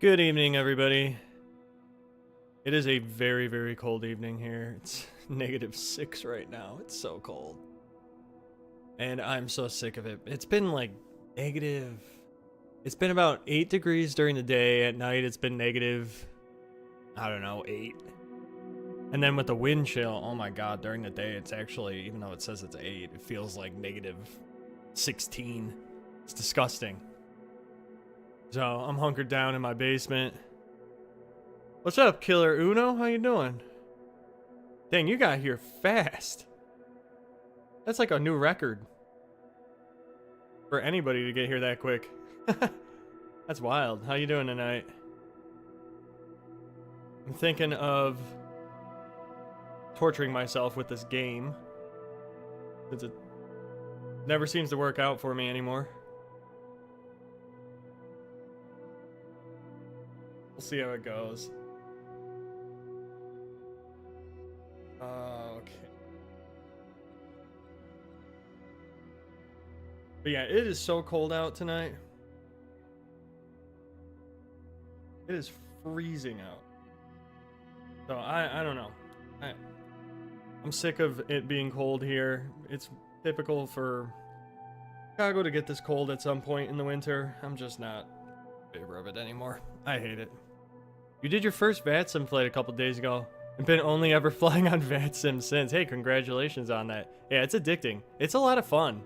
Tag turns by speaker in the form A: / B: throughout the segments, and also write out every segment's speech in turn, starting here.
A: Good evening, everybody. It is a very, very cold evening here. It's -6 right now. It's so cold. And I'm so sick of it. It's been like negative. It's been about 8 degrees during the day. At night, it's been negative, I don't know, 8. And then with the wind chill, oh my god, during the day, it's actually, even though it says it's 8, it feels like -16. It's disgusting. So I'm hunkered down in my basement. What's up, Killer Uno? How you doing? Dang, you got here fast. That's like a new record for anybody to get here that quick. That's wild. How you doing tonight? I'm thinking of torturing myself with this game, since it never seems to work out for me anymore. We'll see how it goes. Okay. But yeah, it is so cold out tonight. It is freezing out. So I don't know. I'm sick of it being cold here. It's typical for Chicago to get this cold at some point in the winter. I'm just not in favor of it anymore. I hate it. You did your first VATSIM flight a couple days ago and been only ever flying on VATSIM since. Hey, congratulations on that. Yeah, it's addicting. It's a lot of fun.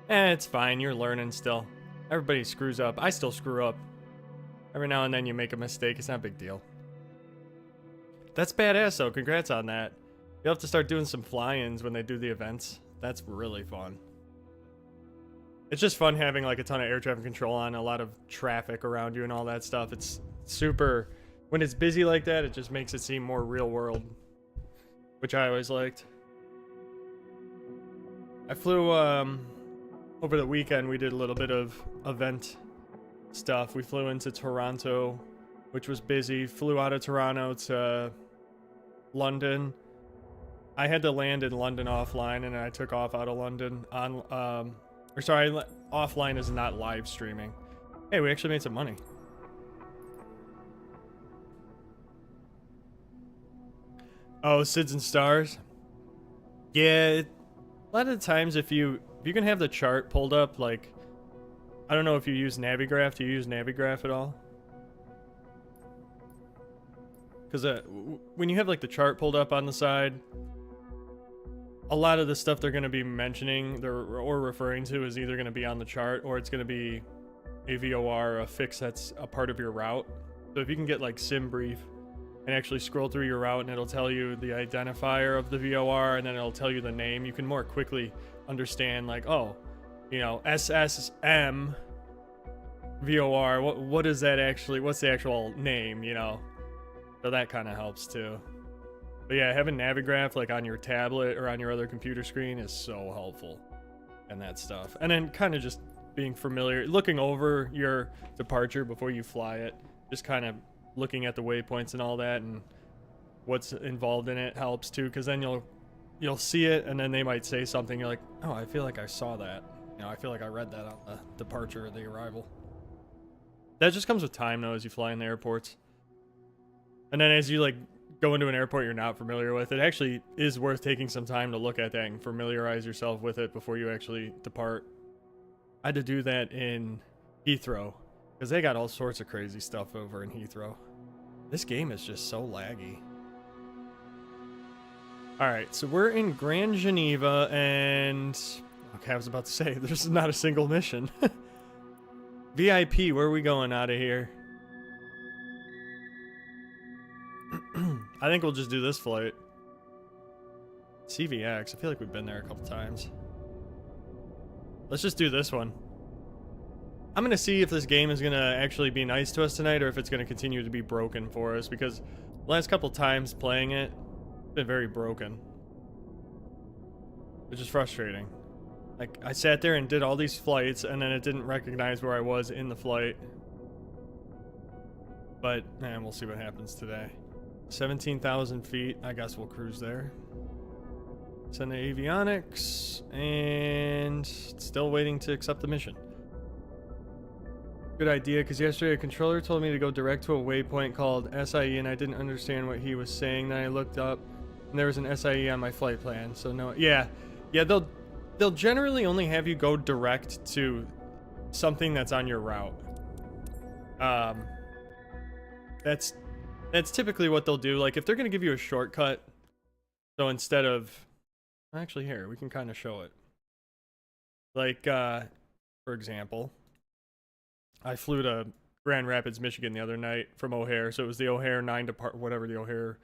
A: It's fine. You're learning still. Everybody screws up. I still screw up. Every now and then you make a mistake. It's not a big deal. That's badass, though. Congrats on that. You'll have to start doing some fly-ins when they do the events. That's really fun. It's just fun having like a ton of air traffic control on, a lot of traffic around you and all that stuff. It's super, when it's busy like that, it just makes it seem more real world, which I always liked. I flew, over the weekend, we did a little bit of event stuff. We flew into Toronto, which was busy. Flew out of Toronto to London. I had to land in London offline, and I took off out of London on, or sorry, offline is not live streaming. Hey, we actually made some money. Oh, Sids and Stars. Yeah, a lot of the times if you can have the chart pulled up, like, I don't know if you use Navigraph. Do you use Navigraph at all? Because when you have like the chart pulled up on the side, a lot of the stuff they're going to be mentioning or referring to is either going to be on the chart or it's going to be a VOR, a fix that's a part of your route. So if you can get like sim brief and actually scroll through your route and it'll tell you the identifier of the VOR and then it'll tell you the name, you can more quickly understand like, oh, you know, SSM VOR, what is that actually, what's the actual name, you know? So that kind of helps too. But yeah, having Navigraph like on your tablet or on your other computer screen is so helpful and that stuff. And then kind of just being familiar, looking over your departure before you fly it, just kind of looking at the waypoints and all that and what's involved in it helps too, because then you'll see it and then they might say something, you're like, oh, I feel like I saw that. You know, I feel like I read that on the departure or the arrival. That just comes with time though as you fly in the airports. And then as you like go into an airport you're not familiar with, it actually is worth taking some time to look at that and familiarize yourself with it before you actually depart. I had to do that in Heathrow because they got all sorts of crazy stuff over in Heathrow. This game is just so laggy. Alright, so we're in Grand Geneva and... okay, I was about to say, there's not a single mission. VIP, where are we going out of here? I think we'll just do this flight. CVX, I feel like we've been there a couple times. Let's just do this one. I'm going to see if this game is going to actually be nice to us tonight or if it's going to continue to be broken for us, because the last couple times playing it, it's been very broken. Which is frustrating. Like, I sat there and did all these flights and then it didn't recognize where I was in the flight. But, man, we'll see what happens today. 17,000 feet. I guess we'll cruise there. Send the avionics, and still waiting to accept the mission. Good idea, because yesterday a controller told me to go direct to a waypoint called SIE, and I didn't understand what he was saying. Then I looked up, and there was an SIE on my flight plan. So no, yeah, they'll generally only have you go direct to something that's on your route. That's typically what they'll do. Like if they're gonna give you a shortcut, so instead of, actually here we can kind of show it. Like for example, I flew to Grand Rapids, Michigan the other night from O'Hare, so it was the O'Hare 9 whatever the O'Hare,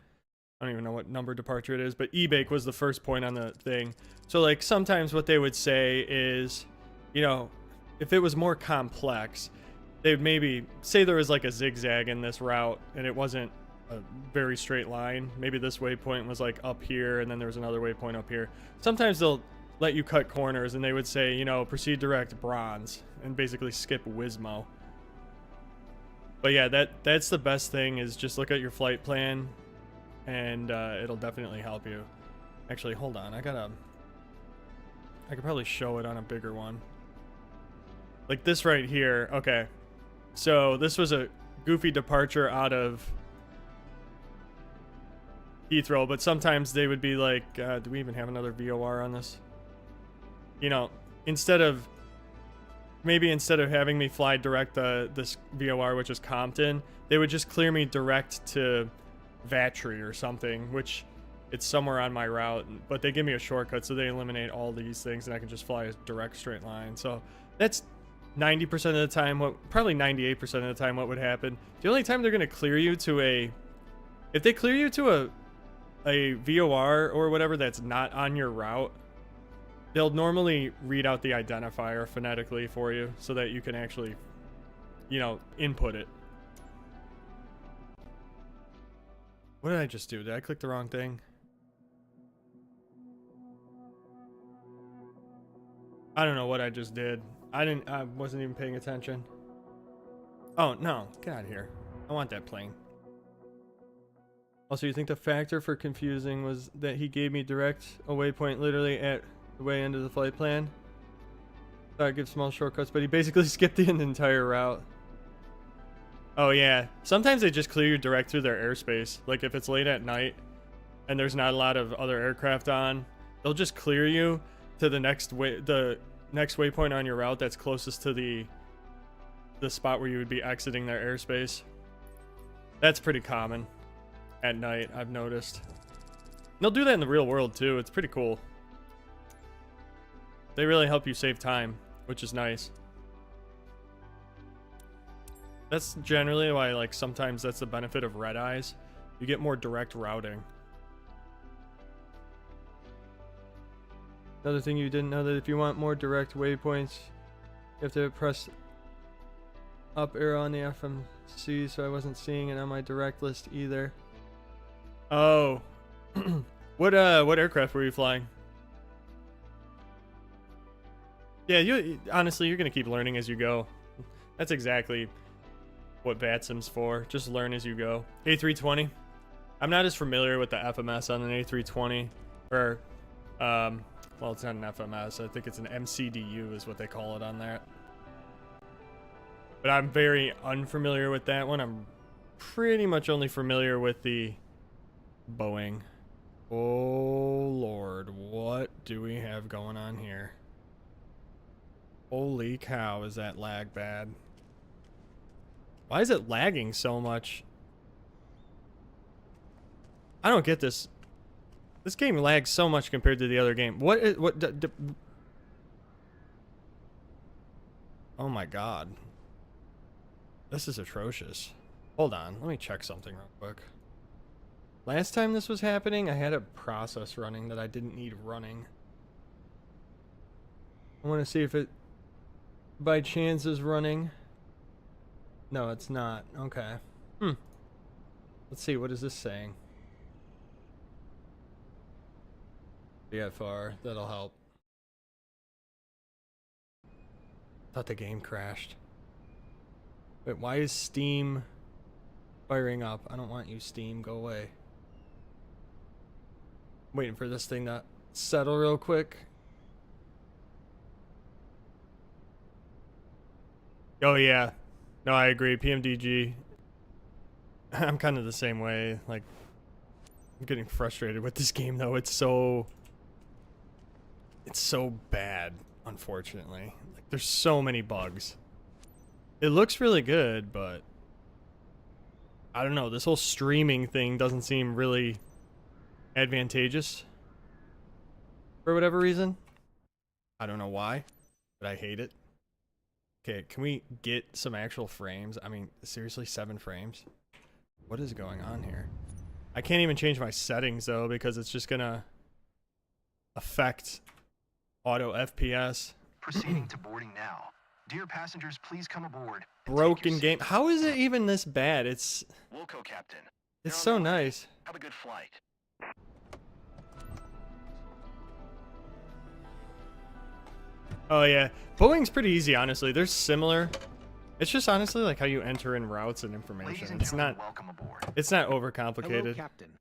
A: I don't even know what number departure it is, but E-Bake was the first point on the thing. So like sometimes what they would say is, you know, if it was more complex, they'd maybe say there was like a zigzag in this route and it wasn't a very straight line. Maybe this waypoint was like up here and then there was another waypoint up here. Sometimes they'll let you cut corners and they would say, you know, proceed direct bronze and basically skip Wismo. But yeah, that's the best thing, is just look at your flight plan and it'll definitely help you. Actually, hold on, I could probably show it on a bigger one. Like this right here. Okay, so this was a goofy departure out of Heathrow, but sometimes they would be like, do we even have another VOR on this? You know, instead of having me fly direct this VOR, which is Compton, they would just clear me direct to Vatry or something, which it's somewhere on my route, but they give me a shortcut, so they eliminate all these things and I can just fly a direct straight line. So that's 90% of the time, probably 98% of the time what would happen. The only time they're going to clear you to if they clear you to a VOR or whatever that's not on your route, they'll normally read out the identifier phonetically for you so that you can actually, you know, input it. What did I just do? Did I click the wrong thing? I don't know what I just did. I wasn't even paying attention. Oh, no. Get out of here. I want that plane. Also, you think the factor for confusing was that he gave me direct a waypoint literally at the way end of the flight plan? Thought I'd give small shortcuts, but he basically skipped the entire route. Oh yeah, sometimes they just clear you direct through their airspace. Like if it's late at night and there's not a lot of other aircraft on, they'll just clear you to the next waypoint on your route that's closest to the spot where you would be exiting their airspace. That's pretty common at night, I've noticed. And they'll do that in the real world too. It's pretty cool. They really help you save time, which is nice. That's generally why, like, sometimes that's the benefit of red eyes. You get more direct routing. Another thing you didn't know, that if you want more direct waypoints, you have to press up arrow on the FMC, so I wasn't seeing it on my direct list either. Oh. What aircraft were you flying? Yeah, honestly, you're gonna keep learning as you go. That's exactly what VATSIM's for. Just learn as you go. A320. I'm not as familiar with the FMS on an A320, or well, it's not an FMS. I think it's an MCDU is what they call it on that. But I'm very unfamiliar with that one. I'm pretty much only familiar with the Boeing. Oh Lord, what do we have going on here? Holy cow, is that lag bad? Why is it lagging so much? I don't get this. This game lags so much compared to the other game. Oh my god. This is atrocious. Hold on, let me check something real quick. Last time this was happening, I had a process running that I didn't need running. I want to see if it by chance is running. No, it's not. Okay. Let's see, what is this saying? VFR, that'll help. Thought the game crashed. Wait, why is Steam firing up? I don't want you, Steam. Go away. Waiting for this thing to settle real quick. Oh yeah. No, I agree. PMDG. I'm kind of the same way. Like, I'm getting frustrated with this game though. It's so bad, unfortunately. Like, there's so many bugs. It looks really good, but I don't know. This whole streaming thing doesn't seem really advantageous for whatever reason. I don't know why, but I hate it. Okay, can we get some actual frames? I mean, seriously, 7 frames? What is going on here? I can't even change my settings though because it's just gonna affect auto FPS.
B: Proceeding to boarding now. Dear passengers, please come aboard.
A: Broken game. How is it even this bad? It's
B: Wilco, Captain.
A: It's so nice.
B: Have a good flight.
A: Oh yeah, Boeing's pretty easy, honestly. They're similar. It's just honestly like how you enter in routes and information. It's not overcomplicated.
C: Hello, Captain.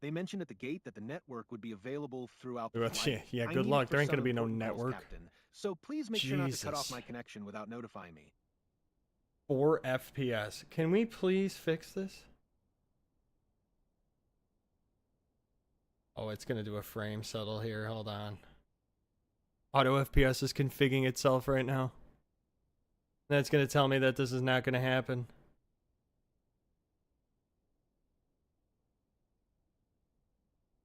C: They mentioned at the gate that the network would be available throughout the
A: Yeah,
C: flight.
A: yeah,
C: I
A: good
C: need
A: luck.
C: it for
A: There ain't
C: some
A: gonna be no
C: important calls,
A: network.
C: Captain. So please make sure not to cut off
A: Jesus.
C: my connection without notifying me.
A: 4 FPS. Can we please fix this? Oh, it's gonna do a frame settle here. Hold on. Auto FPS is configuring itself right now. That's gonna tell me that this is not gonna happen.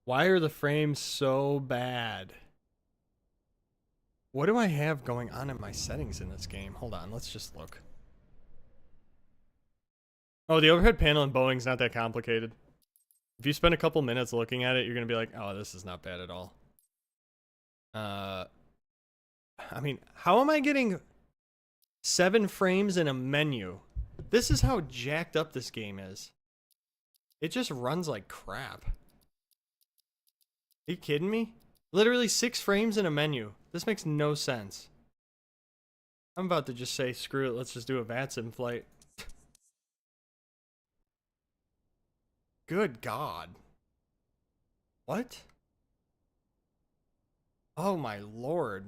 A: Why are the frames so bad? What do I have going on in my settings in this game? Hold on, let's just look. Oh, the overhead panel in Boeing's not that complicated. If you spend a couple minutes looking at it, you're gonna be like, oh, this is not bad at all. I mean, how am I getting 7 frames in a menu? This is how jacked up this game is. It just runs like crap. Are you kidding me? Literally 6 frames in a menu. This makes no sense. I'm about to just say, screw it, let's just do a VATSIM flight. Good God. What? Oh my lord.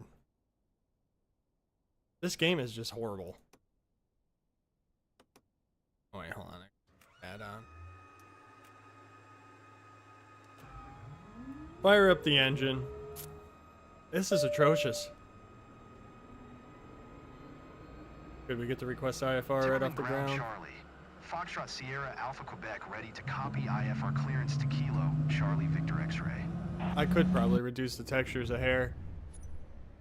A: This game is just horrible. Oh, wait, hold on. Add on. Fire up the engine. This is atrocious. Could we get the request IFR right off the ground?
B: Charlie. Foxtrot Sierra Alpha Quebec ready to copy IFR clearance to Kilo Charlie Victor X-ray.
A: I could probably reduce the textures a hair.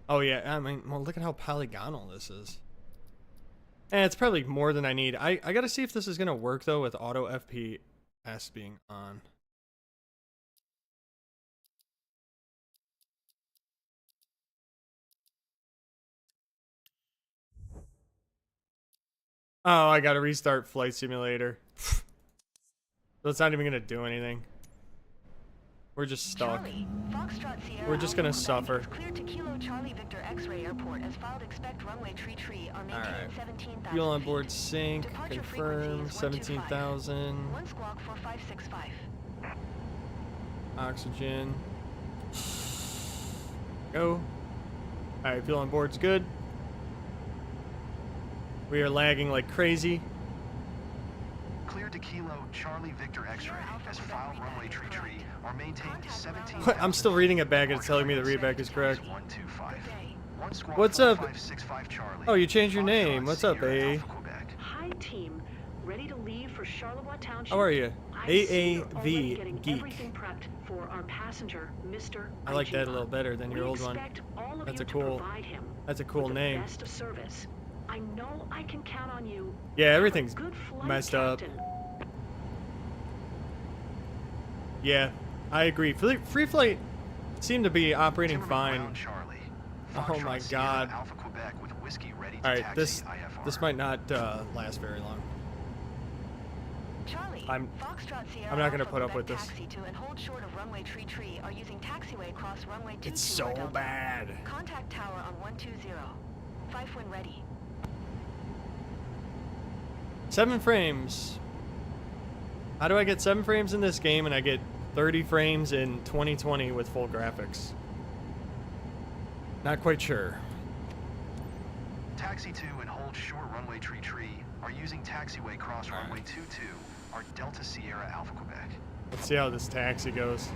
A: Oh yeah, I mean, well, look at how polygonal this is. And it's probably more than I need. I gotta see if this is gonna work though with auto FPS being on. Oh, I gotta restart Flight Simulator. So it's not even gonna do anything. We're just stuck. We're just gonna suffer.
D: Cleared to Kilo Charlie Victor X-ray Airport as filed. Expect runway tree are maintained 17,000
A: Fuel on board
D: feet.
A: sync.
D: Departure
A: Confirm.
D: frequency is
A: 17,000.
D: 1 squawk 4565.
A: Oxygen. Go. Alright, fuel on board's good. We are lagging like crazy.
B: Cleared to Kilo Charlie Victor X-ray as filed runway tree are maintained 17.
A: I'm still reading it back and it's telling me the readback is correct. What's up? Oh, you changed your name. What's up, A?
E: Hi, team. Ready to leave for Charlevoix Township?
A: How are you?
E: AAV
A: Geek.
E: Everything prepped for our passenger, Mr.
A: I like that a little better than your old one. That's a cool. That's a cool name.
E: Best of service. I know I can count on you.
A: Yeah, everything's
E: Good flight,
A: messed up.
E: Captain.
A: Yeah, I agree. Free flight seemed to be operating fine. Oh my god. Alright, this might not last very long.
D: Charlie,
A: I'm
D: Foxtrot
A: not gonna put up with this.
D: Taxi to and hold short of runway tree are using taxiway cross runway 22
A: It's so
D: Delta.
A: bad.
D: Contact tower on 120. Fife when ready.
A: 7 frames. How do I get 7 frames in this game and I get 30 frames in 2020 with full graphics? Not quite sure.
B: Taxi to and hold hold short runway tree are using taxiway cross runway 22, our Delta Sierra Alpha Quebec.
A: Let's see how this taxi goes.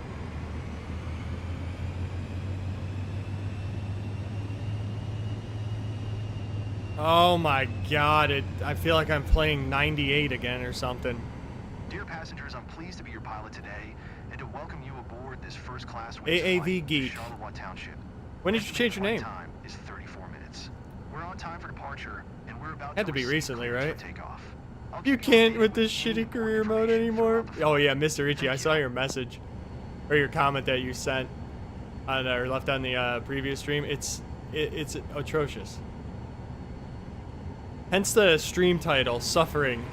A: Oh my god, I feel like I'm playing 98 again or something.
B: Dear passengers, I'm pleased to be your pilot today and to welcome you aboard this first-class
A: AAV Geek.
B: Charleroi Township.
A: When did you change your name?
B: Time is 34 minutes. We're on time for departure, and we're about
A: Had to be
B: receive
A: recently,
B: clearance
A: right?
B: for takeoff. I'll
A: You
B: keep
A: can't
B: updated
A: with this
B: any
A: shitty
B: important
A: career mode
B: information
A: anymore.
B: throughout the
A: Oh
B: flight.
A: yeah, Mr. Richie, I
B: Thank
A: saw
B: you.
A: your message or your comment that you sent on or left on the previous stream. It's atrocious. Hence the stream title, Suffering.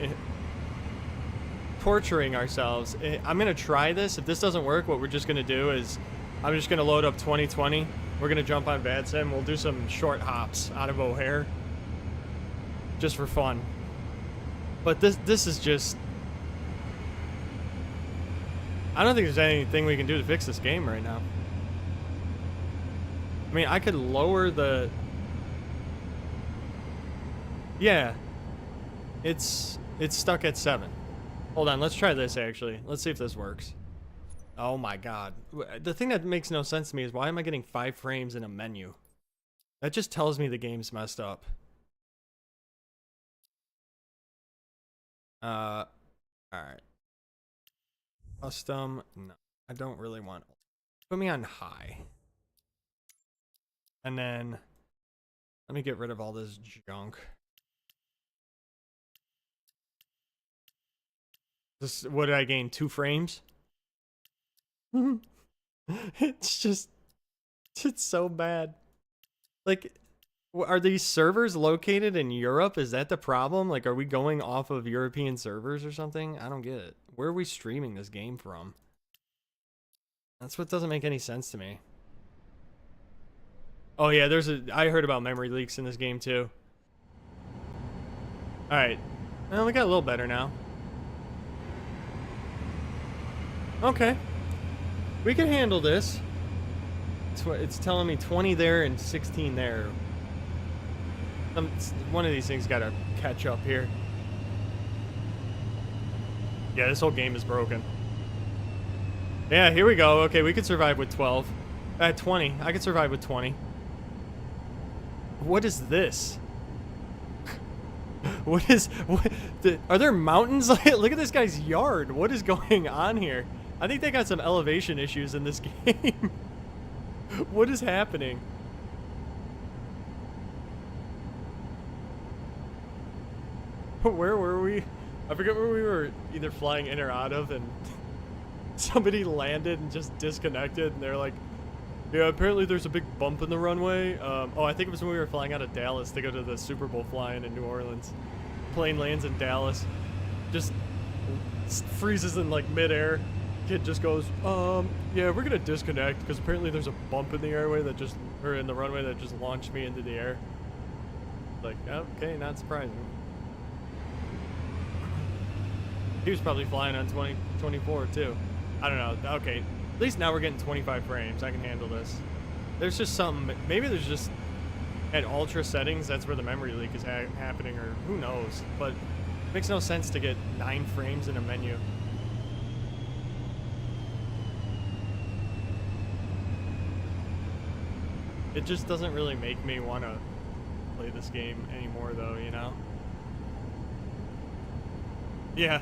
A: Torturing ourselves. I'm gonna try this. If this doesn't work, what we're just gonna do is I'm just gonna load up 2020. We're gonna jump on Bad Sim. We'll do some short hops out of O'Hare. Just for fun. But this is just... I don't think there's anything we can do to fix this game right now. I mean, I could lower the... Yeah. It's stuck at 7. Hold on, let's try this actually. Let's see if this works. Oh my god. The thing that makes no sense to me is why am I getting 5 frames in a menu? That just tells me the game's messed up. Alright. Custom, no. I don't really want... Put me on high. And then... Let me get rid of all this junk. This, what did I gain? 2 frames? It's just... It's so bad. Like... Are these servers located in Europe? Is that the problem? Like, are we going off of European servers or something? I don't get it. Where are we streaming this game from? That's what doesn't make any sense to me. Oh yeah, I heard about memory leaks in this game too. Alright. Well, we got a little better now. Okay. We can handle this. It's telling me 20 there and 16 there. One of these things gotta catch up here. Yeah, this whole game is broken. Yeah, here we go. Okay, we could survive with 12. 20. I could survive with 20. What is this? Are there mountains? Look at this guy's yard. What is going on here? I think they got some elevation issues in this game. What is happening? Where were we? I forget where we were either flying in or out of, and somebody landed and just disconnected, and they're like, yeah, apparently there's a big bump in the runway. Oh, I think it was when we were flying out of Dallas to go to the Super Bowl flying in New Orleans. Plane lands in Dallas. Just freezes in like midair. Kid just goes, yeah, we're gonna disconnect because apparently there's a bump in the airway that just, or in the runway that just launched me into the air. Like, okay, not surprising. He was probably flying on 2024 too. I don't know. Okay, at least now we're getting 25 frames. I can handle this. There's just something. Maybe there's just at ultra settings. That's where the memory leak is happening, or who knows. But it makes no sense to get 9 frames in a menu. It just doesn't really make me want to play this game anymore, though. You know? Yeah.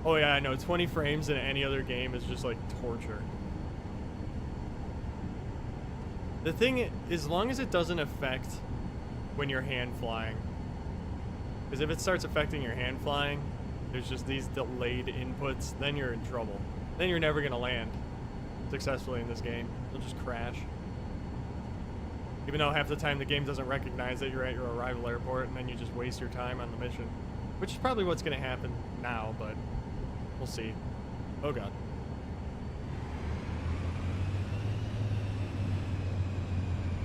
A: Oh yeah, I know. 20 frames in any other game is just like torture. The thing, as long as it doesn't affect when you're hand flying, because if it starts affecting your hand flying, there's just these delayed inputs, then you're in trouble. Then you're never gonna land successfully in this game. You'll just crash. Even though half the time the game doesn't recognize that you're at your arrival airport, and then you just waste your time on the mission. Which is probably what's gonna happen now, but we'll see. Oh god.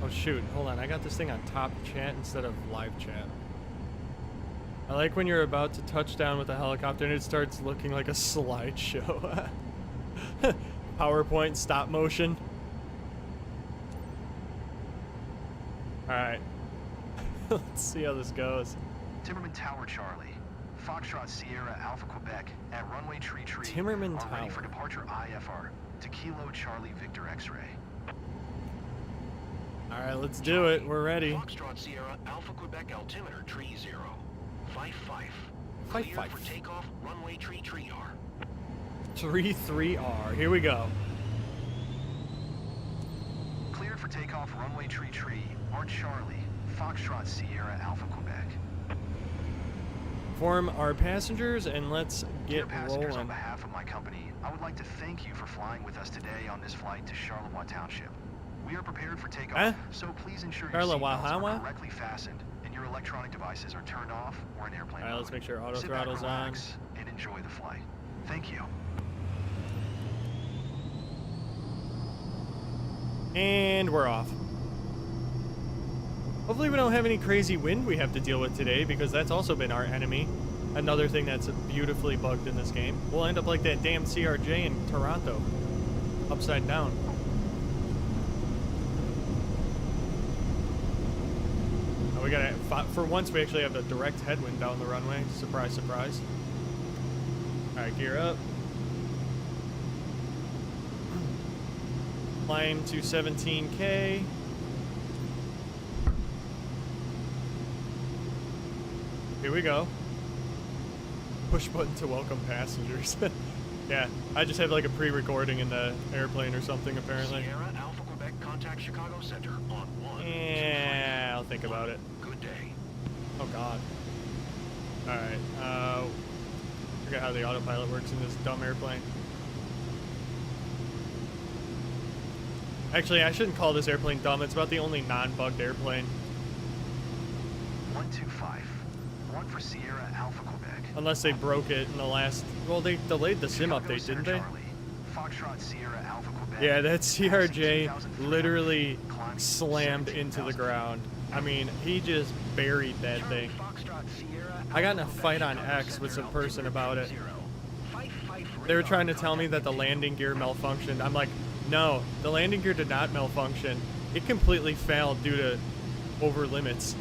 A: Oh shoot, hold on, I got this thing on top chat instead of live chat. I like when you're about to touch down with a helicopter and it starts looking like a slideshow. PowerPoint stop motion. Alright. Let's see how this goes.
B: Timmerman Tower Charlie, Foxtrot Sierra Alpha Quebec at runway Tree
A: Timmerman
B: are ready
A: Tower.
B: for departure IFR to Kilo Charlie Victor X-ray.
A: All right, let's do it. We're ready.
F: Foxtrot Sierra Alpha Quebec altimeter tree 0. 55.
A: Five,
F: Cleared
A: five.
F: for takeoff runway tree R.
A: 3-3R. Here we go.
B: Cleared for takeoff runway Tree are Charlie, Foxtrot Sierra Alpha Quebec.
A: Form our passengers and let's
B: Dear
A: get
B: passengers, on
A: rolling.
B: behalf of my company, I would like to thank you for flying with us today on this flight to Charleroi Township. We are prepared for takeoff,
A: Huh?
B: so please ensure your
A: Charleroi,
B: seatbelts
A: huh?
B: are correctly fastened and your electronic devices are turned off or in airplane
A: All right, let's
B: mode.
A: make sure auto
B: Sit back,
A: throttle's on.
B: relax, and enjoy the flight. Thank you.
A: And we're off. Hopefully we don't have any crazy wind we have to deal with today, because that's also been our enemy. Another thing that's beautifully bugged in this game. We'll end up like that damn CRJ in Toronto. Upside down. Oh, we gotta, for once we actually have a direct headwind down the runway. Surprise, surprise. Alright, gear up. Climb to 17K. Here we go. Push button to welcome passengers. Yeah, I just had like a pre-recording in the airplane or something apparently.
F: Sierra Alpha Quebec contact Chicago Center on 1.
A: Yeah, I'll think about it.
F: Good day.
A: Oh god. Alright, forget how the autopilot works in this dumb airplane. Actually, I shouldn't call this airplane dumb. It's about the only non-bugged airplane.
B: 125. 1 for Sierra Alpha Quebec.
A: Unless they broke it in the last... Well, they delayed the sim
B: Chicago
A: update,
B: Center,
A: didn't they?
B: Charlie, Foxtrot Sierra Alpha Quebec.
A: Yeah, that CRJ
B: 2,300
A: literally
B: climbing
A: slammed into the
B: 17,000
A: ground. I mean, he just buried that thing. I got in a fight on X with some person about it. They were trying to tell me that the landing gear malfunctioned. I'm like, no, the landing gear did not malfunction. It completely failed due to over limits.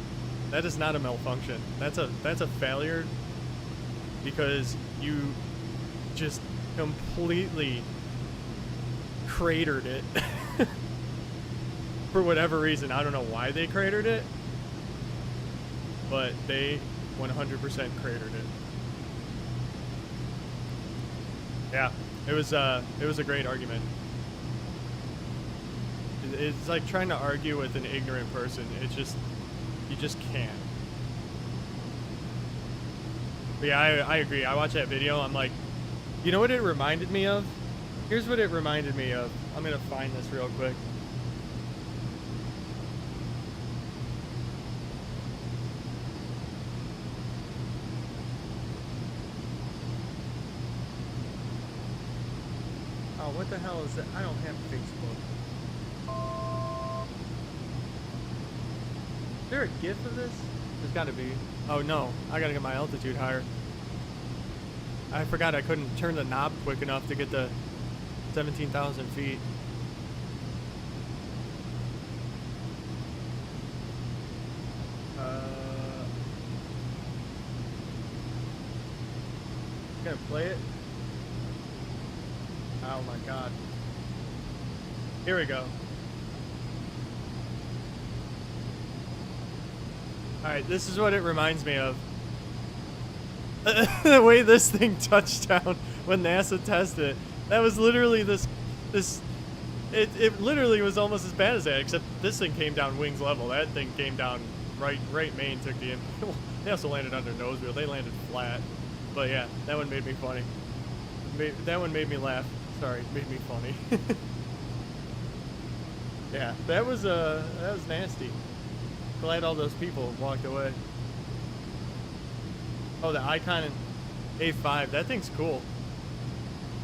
A: That is not a malfunction. That's a failure because you just completely cratered it. For whatever reason. I don't know why they cratered it, but they 100% cratered it. Yeah, it was a great argument. It's like trying to argue with an ignorant person. It's just, you just can't. But yeah, I agree. I watched that video. I'm like, you know what it reminded me of? Here's what it reminded me of. I'm gonna find this real quick. Oh, what the hell is that? I don't have Facebook. Is there a GIF of this? There's gotta be. Oh no, I gotta get my altitude higher. I forgot I couldn't turn the knob quick enough to get the 17,000 feet. Gonna play it? Oh my god. Here we go. Alright, this is what it reminds me of. The way this thing touched down when NASA tested it. That was literally it literally was almost as bad as that, except this thing came down wings level. That thing came down right main, took the they also landed under nose wheel. They landed flat. But yeah, that one made me funny. That one made me laugh. Sorry, made me funny. Yeah, that was nasty. Glad all those people walked away. Oh, the Icon A5, that thing's cool.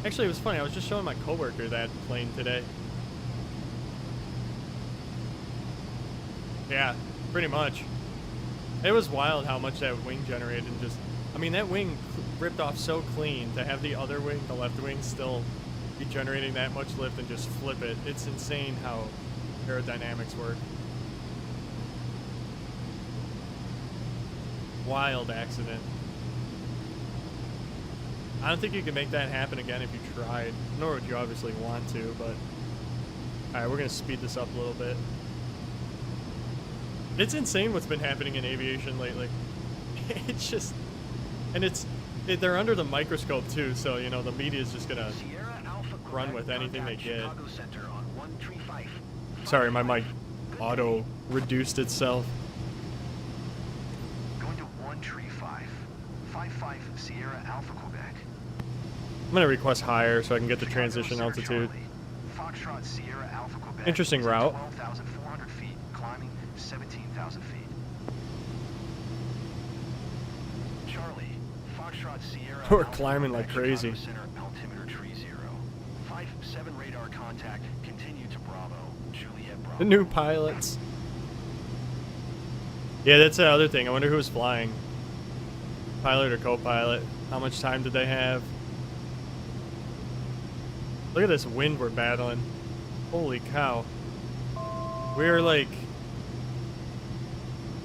A: Actually, it was funny. I was just showing my coworker that plane today. Yeah, pretty much. It was wild how much that wing generated. Just, I mean, that wing ripped off so clean to have the other wing, the left wing, still be generating that much lift and just flip it. It's insane how aerodynamics work. wild accident. I don't think you can make that happen again if you tried. Nor would you obviously want to, but... Alright, we're gonna speed this up a little bit. It's insane what's been happening in aviation lately. It's just... And they're under the microscope too, so, you know, the media's just gonna run with anything they get. Sorry, my mic auto-reduced itself.
B: Going to 135. 55 Sierra Alpha Quebec.
A: I'm gonna request higher so I can get the transition
B: Chicago
A: altitude.
B: Charlie. Foxtrot Sierra Alpha Quebec.
A: Interesting route.
B: 12,400 feet, climbing 17,000 feet. Charlie, Foxtrot Sierra.
A: We're
B: Alpha
A: climbing like
B: Quebec,
A: crazy.
B: Chicago Center, altimeter tree 0. 5-7 radar contact. Continue to Bravo. Juliet Bravo.
A: The new pilots. Yeah, that's the other thing. I wonder who was flying. Pilot or co-pilot. How much time did they have? Look at this wind we're battling. Holy cow. We're like...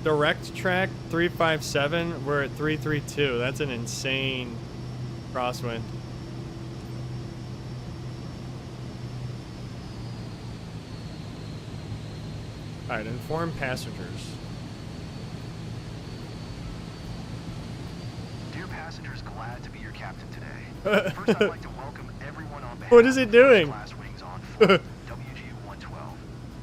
A: Direct track 357. We're at 332. That's an insane crosswind. Alright, inform passengers.
B: Dear passengers, glad to be your captain today. First, I'd like to welcome everyone on behalf
A: What is it doing?
B: of Class Wings on Flight WG-112.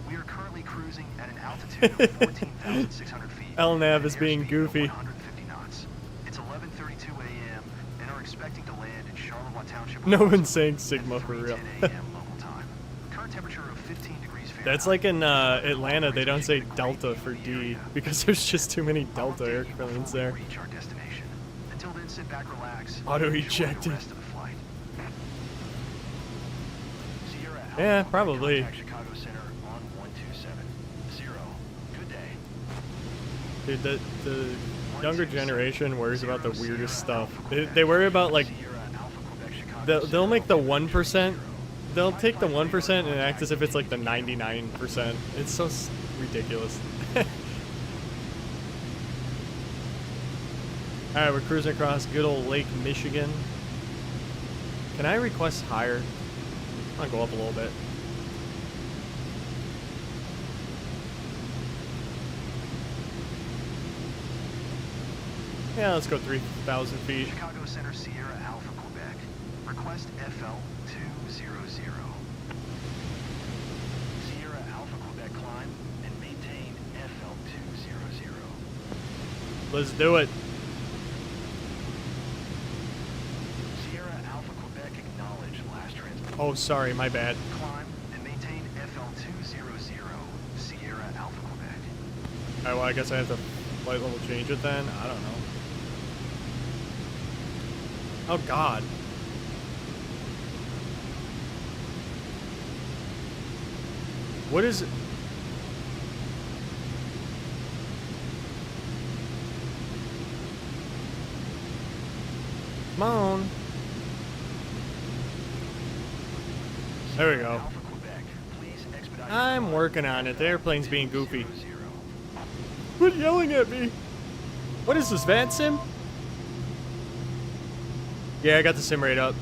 B: We are currently cruising at an altitude of 14,600 feet.
A: LNAV is
B: and
A: being
B: airspeed of
A: goofy.
B: 150 knots. It's 11:32 a.m. and are expecting to land in Charlevoix Township.
A: No one's saying Sigma for real.
B: 10 a.m. local time. Current temperature of 15 degrees Fahrenheit.
A: That's like in Atlanta, they don't say Delta for D because there's just too many Delta airplanes there.
B: Reach our destination. Until then, sit back, relax.
A: Auto
B: and enjoy the
A: ejected.
B: rest of the flight. Sierra Alpha
A: Yeah,
B: Quebec,
A: probably.
B: contact Chicago Center on 127.0. Good day.
A: Dude, the younger generation worries about the weirdest stuff. They worry about like they'll make the 1%. They'll take the 1% and act as if it's like the 99%. It's so ridiculous. Alright, we're cruising across good old Lake Michigan. Can I request higher? I'll go up a little bit. Yeah, let's go 3,000 feet.
B: Chicago Center, Sierra Alpha Quebec. Request FL 200. Sierra Alpha Quebec climb and maintain FL 200.
A: Let's do it.
B: Sierra Alpha Quebec acknowledge last transmission.
A: Oh, sorry, my bad.
B: Climb and maintain FL 200. Sierra Alpha Quebec.
A: Alright, well, I guess I have to flight level change it then. I don't know. Oh, God. What is it? Come on. There we go.
B: Alpha Quebec, please expedite.
A: I'm working on it. The airplane's being goofy. Quit yelling at me. What is this, VAT sim? Yeah, I got the sim rate up.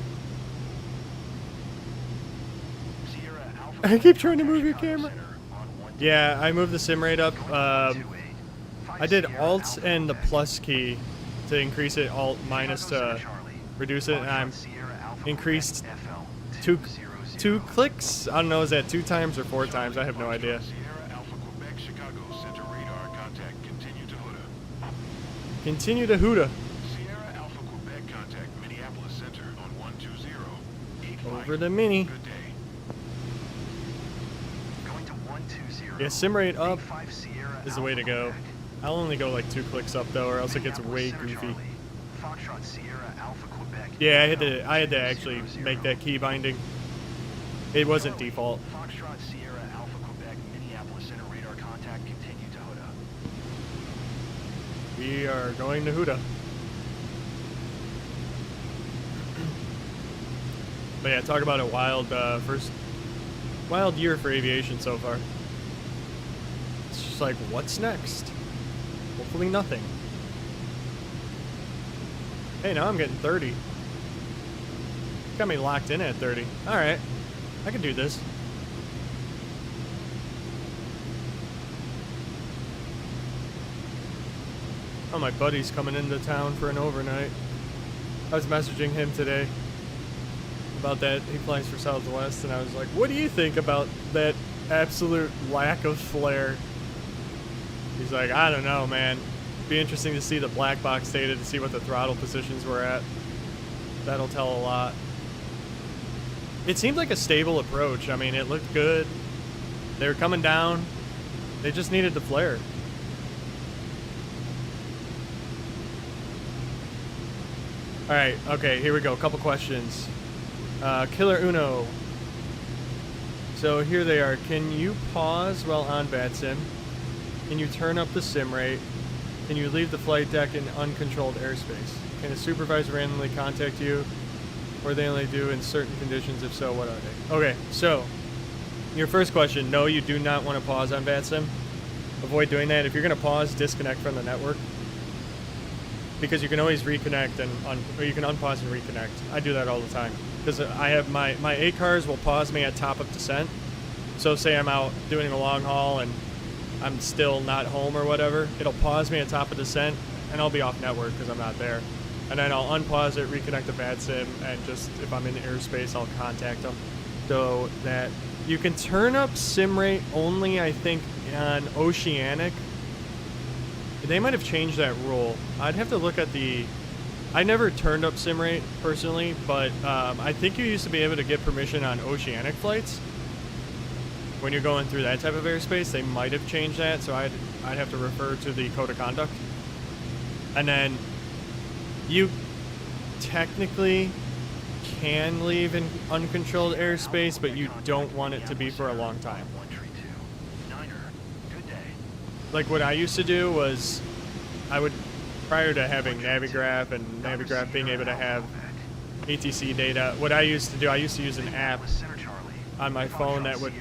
A: I keep trying to move your camera. Yeah, I moved the sim rate up. I did Alt and the plus key to increase it, Alt minus to reduce it, and I'm increased two clicks. I don't know, is that 2 times or 4 times? I have no idea.
F: Sierra Alpha Quebec, Chicago Center radar contact. Continue to Huda.
A: Continue to Huda.
F: Sierra Alpha Quebec contact Minneapolis Center on 120.85.
A: Over the Mini.
F: Good day.
B: Going to 120.
A: Yeah, sim rate up
B: 85 Sierra
A: is the way to go.
B: Alpha
A: I'll only go like 2 clicks up though, or else it gets way
B: Minneapolis Center,
A: goofy.
B: Charlie. Foxtrot Sierra Alpha Quebec.
A: Yeah, I had to actually make that key binding. It wasn't default.
B: Foxtrot Sierra Alpha Quebec Minneapolis Center radar contact. Continue to Huda.
A: We are going to Huda. But yeah, talk about a wild wild year for aviation so far. It's just like, what's next? Hopefully nothing. Hey, now I'm getting 30. Got me locked in at 30. Alright. I can do this. Oh, my buddy's coming into town for an overnight. I was messaging him today about that. He flies for Southwest, and I was like, what do you think about that absolute lack of flare? He's like, I don't know, man. Be interesting to see the black box data to see what the throttle positions were at. That'll tell a lot. It seemed like a stable approach. I mean, it looked good. They were coming down. They just needed the flare. Alright, okay, here we go. A couple questions. Killer Uno. So here they are. Can you pause while on VATSIM? Can you turn up the sim rate? Can you leave the flight deck in uncontrolled airspace? Can a supervisor randomly contact you? Or they only do in certain conditions? If so, what are they? Okay, so your first question, no, you do not want to pause on VATSIM. Avoid doing that. If you're going to pause, disconnect from the network. Because you can always reconnect and or you can unpause and reconnect. I do that all the time. Because I have my ACARs will pause me at top of descent. So say I'm out doing a long haul and I'm still not home or whatever, it'll pause me at top of descent and I'll be off network because I'm not there. And then I'll unpause it, reconnect the VATSIM, and just if I'm in airspace, I'll contact them. So that you can turn up sim rate only, I think, on Oceanic. They might have changed that rule. I'd have to look at the... I never turned up sim rate personally, but I think you used to be able to get permission on Oceanic flights. When you're going through that type of airspace, they might have changed that, so I'd have to refer to the code of conduct. And then you technically can leave in uncontrolled airspace, but you don't want it to be for a long time. Like what I used to do was, I would, prior to having Navigraph and Navigraph being able to have ATC data, what I used to do, I used to use an app on my phone that would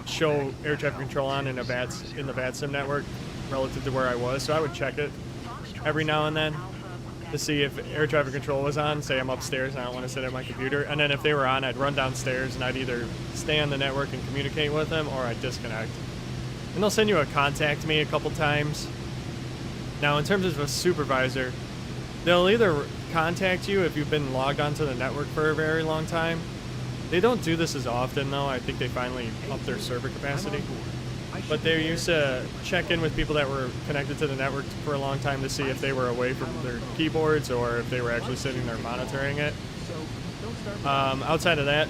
A: show air traffic control on in the VATSIM network relative to where I was. So I would check it every now and then to see if air traffic control was on. Say I'm upstairs and I don't want to sit at my computer. And then if they were on, I'd run downstairs and I'd either stay on the network and communicate with them or I'd disconnect. And they'll send you a contact me a couple times. Now, in terms of a supervisor, they'll either contact you if you've been logged onto the network for a very long time. They don't do this as often, though. I think they finally upped their server capacity. But they used to check in with people that were connected to the network for a long time to see if they were away from their keyboards or if they were actually sitting there monitoring it. Outside of that,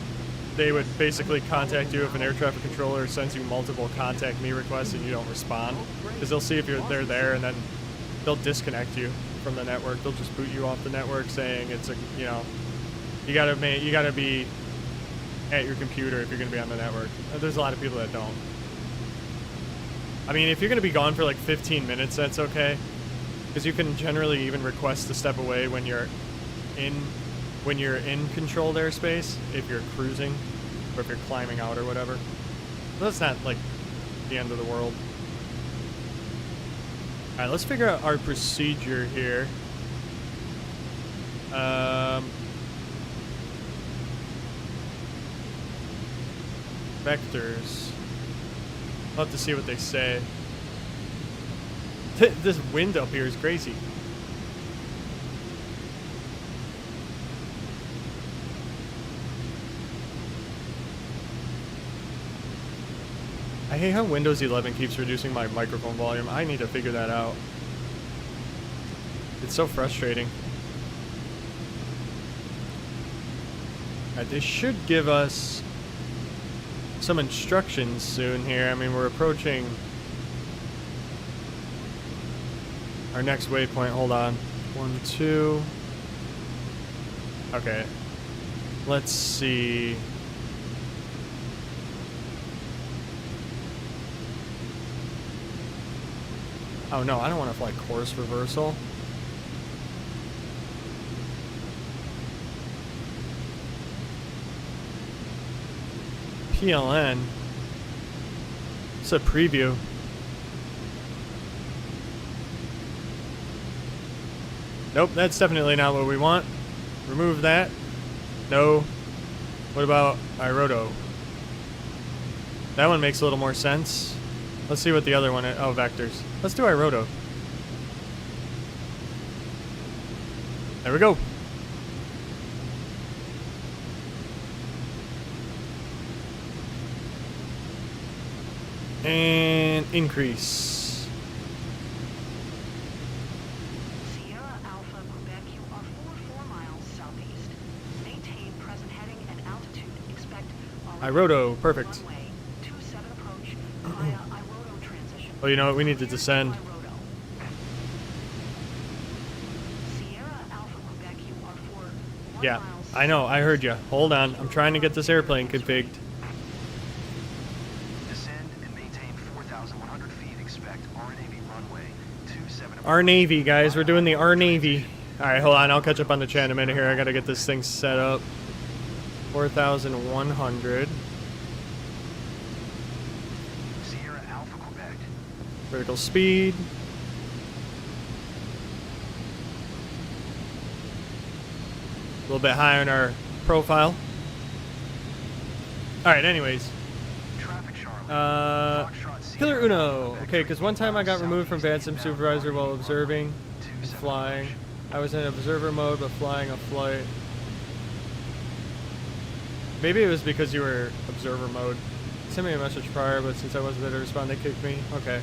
A: they would basically contact you if an air traffic controller sends you multiple contact me requests and you don't respond, because they'll see if they're there and then they'll disconnect you from the network. They'll just boot you off the network, saying it's a, you know, you gotta be at your computer if you're gonna be on the network. There's a lot of people that don't. I mean, if you're gonna be gone for like 15 minutes, that's okay, because you can generally even request to step away when you're in controlled airspace, if you're cruising or if you're climbing out or whatever. That's not like the end of the world. Alright, let's figure out our procedure here. Vectors. I'll have to see what they say. This wind up here is crazy. I hate how Windows 11 keeps reducing my microphone volume. I need to figure that out. It's so frustrating. Alright, they should give us some instructions soon here. I mean, we're approaching our next waypoint. Hold on. 1, 2. Okay. Let's see. Oh no, I don't want to fly course reversal. PLN. It's a preview. Nope, that's definitely not what we want. Remove that. No. What about Irodo? That one makes a little more sense. Let's see what the other one is. Oh, vectors. Let's do Irodo. There we go. And increase.
E: Sierra Alpha, Quebec, you are 4 miles southeast. Maintain present heading and altitude. Expect
A: Irodo, perfect.
E: runway 27 approach via Irodo transition.
A: Oh, you know what? We need to descend.
E: Irodo. Sierra Alpha, Quebec, you are 1
A: Yeah,
E: mile
A: I know. I heard you. Hold on. I'm trying to get this airplane configured.
B: Descend and maintain 4,100 feet. Expect RNAV runway 27.
A: Our Navy, guys. We're doing the our Navy. Alright, hold on. I'll catch up on the chat in a minute here. I gotta get this thing set up. 4,100.
B: Sierra Alpha, Quebec.
A: Vertical speed. A little bit higher in our profile. Alright, anyways.
B: Traffic, Charlie. Foxtrot
A: Killer
B: Sierra
A: Uno.
B: Alpha,
A: Okay,
B: Quebec,
A: because one time I got removed from
B: southeast
A: VATSIM
B: inbound
A: supervisor while
B: runway
A: observing and
B: 27
A: flying.
B: approach.
A: I was in observer mode but flying a flight. Maybe it was because you were observer mode. Sent me a message prior, but since I wasn't there to respond, they kicked me. Okay.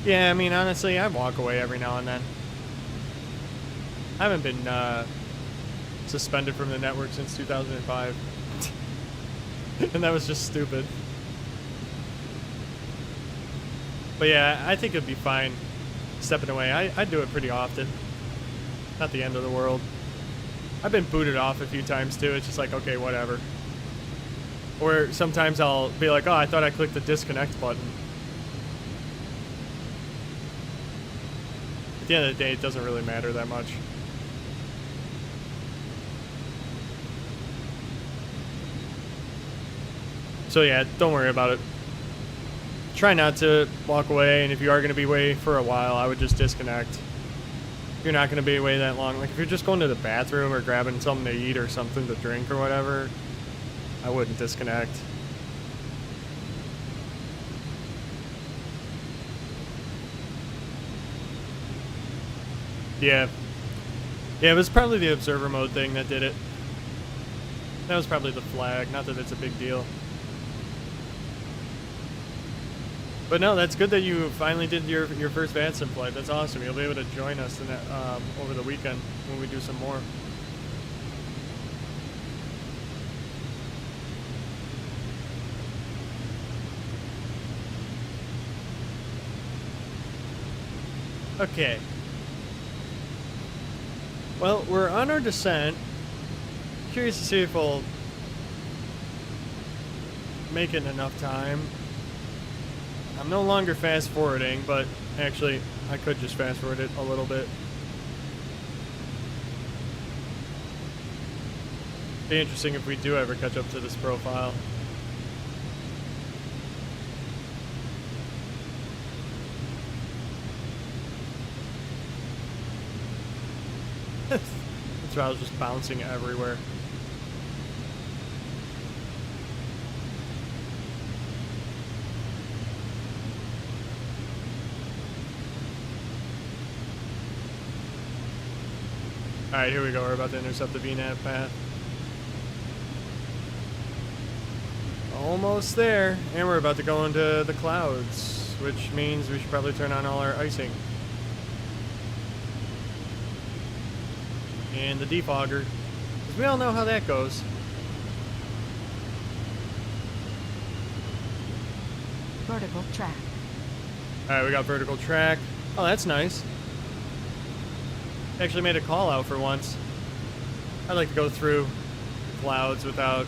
A: Yeah, I mean, honestly, I walk away every now and then. I haven't been suspended from the network since 2005. And that was just stupid. But yeah, I think it'd be fine stepping away. I do it pretty often. Not the end of the world. I've been booted off a few times too. It's just like, okay, whatever. Or sometimes I'll be like, oh, I thought I clicked the disconnect button. At the end of the day, it doesn't really matter that much. So yeah, don't worry about it. Try not to walk away, and if you are going to be away for a while, I would just disconnect. If you're not going to be away that long, like if you're just going to the bathroom or grabbing something to eat or something to drink or whatever, I wouldn't disconnect. Yeah. Yeah, it was probably the observer mode thing that did it. That was probably the flag, not that it's a big deal. But no, that's good that you finally did your first VATSIM flight. That's awesome. You'll be able to join us in that, over the weekend when we do some more. Okay. Well, we're on our descent. Curious to see if we'll make it in enough time. I'm no longer fast forwarding, but actually I could just fast forward it a little bit. Be interesting if we do ever catch up to this profile. The throttle's just bouncing everywhere. Alright, here we go. We're about to intercept the VNAV path. Almost there. And we're about to go into the clouds, which means we should probably turn on all our icing. And the defogger. Because we all know how that goes.
G: Vertical track.
A: Alright, we got vertical track. Oh, that's nice. Actually made a call out for once. I like to go through the clouds without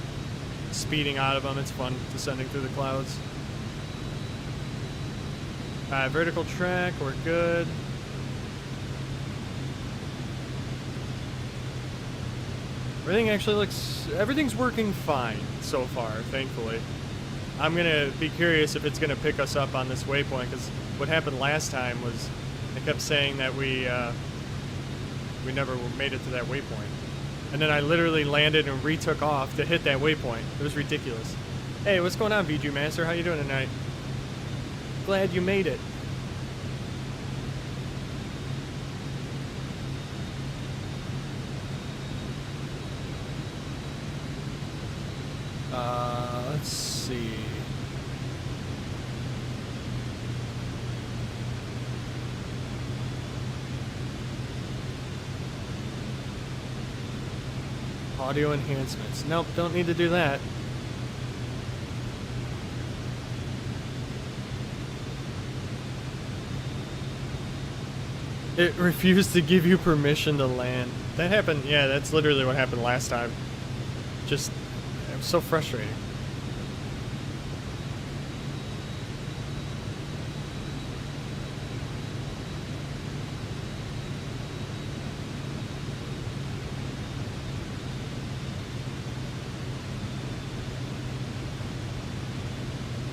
A: speeding out of them. It's fun descending through the clouds. Alright, vertical track, we're good. Everything's working fine so far, thankfully. I'm gonna be curious if it's gonna pick us up on this waypoint, because what happened last time was I kept saying that we never made it to that waypoint. And then I literally landed and retook off to hit that waypoint. It was ridiculous. Hey, what's going on, VG Master? How you doing tonight? Glad you made it. Let's see. Audio enhancements. Nope, don't need to do that. It refused to give you permission to land. That happened, yeah, that's literally what happened last time. Just, it was so frustrating.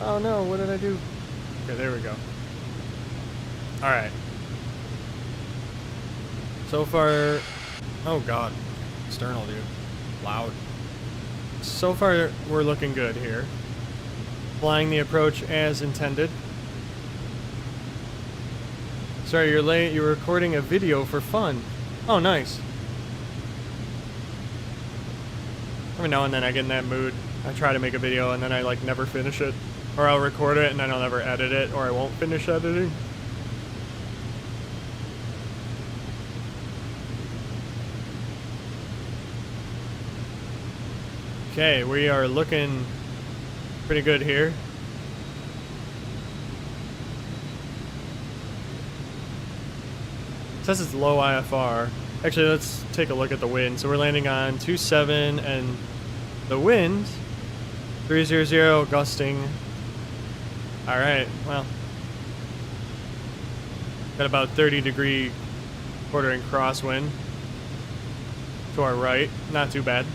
A: Oh no, what did I do? Okay, there we go. Alright. So far... Oh god. External, dude. Loud. So far, we're looking good here. Flying the approach as intended. Sorry, you're late. You were recording a video for fun. Oh, nice. Every now and then I get in that mood. I try to make a video and then I like never finish it. Or I'll record it and then I'll never edit it, or I won't finish editing. Okay, we are looking pretty good here. It says it's low IFR. Actually, let's take a look at the wind. So we're landing on 27 and the wind 300 gusting. All right, well, got about 30-degree quartering crosswind to our right. Not too bad.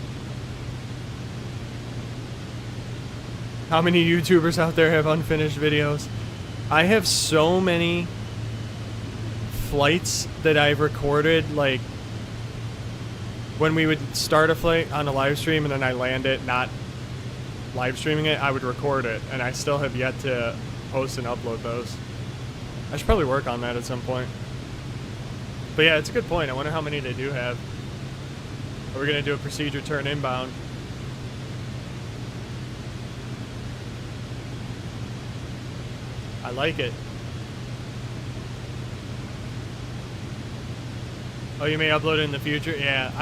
A: How many YouTubers out there have unfinished videos? I have so many flights that I've recorded, like when we would start a flight on a live stream and then I land it, not live streaming it, I would record it, and I still have yet to post and upload those. I should probably work on that at some point. But yeah, it's a good point. I wonder how many they do have. Are we gonna do a procedure turn inbound? I like it. Oh, you may upload it in the future? Yeah,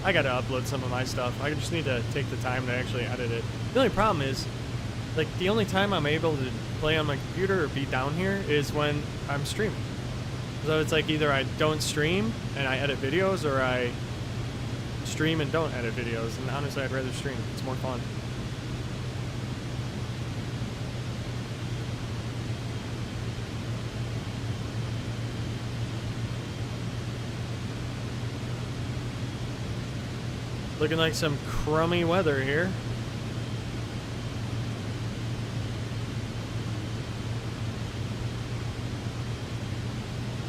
A: I gotta upload some of my stuff. I just need to take the time to actually edit it. The only problem is, like, the only time I'm able to play on my computer or be down here is when I'm streaming. So it's like either I don't stream and I edit videos, or I stream and don't edit videos. And honestly, I'd rather stream. It's more fun. Looking like some crummy weather here.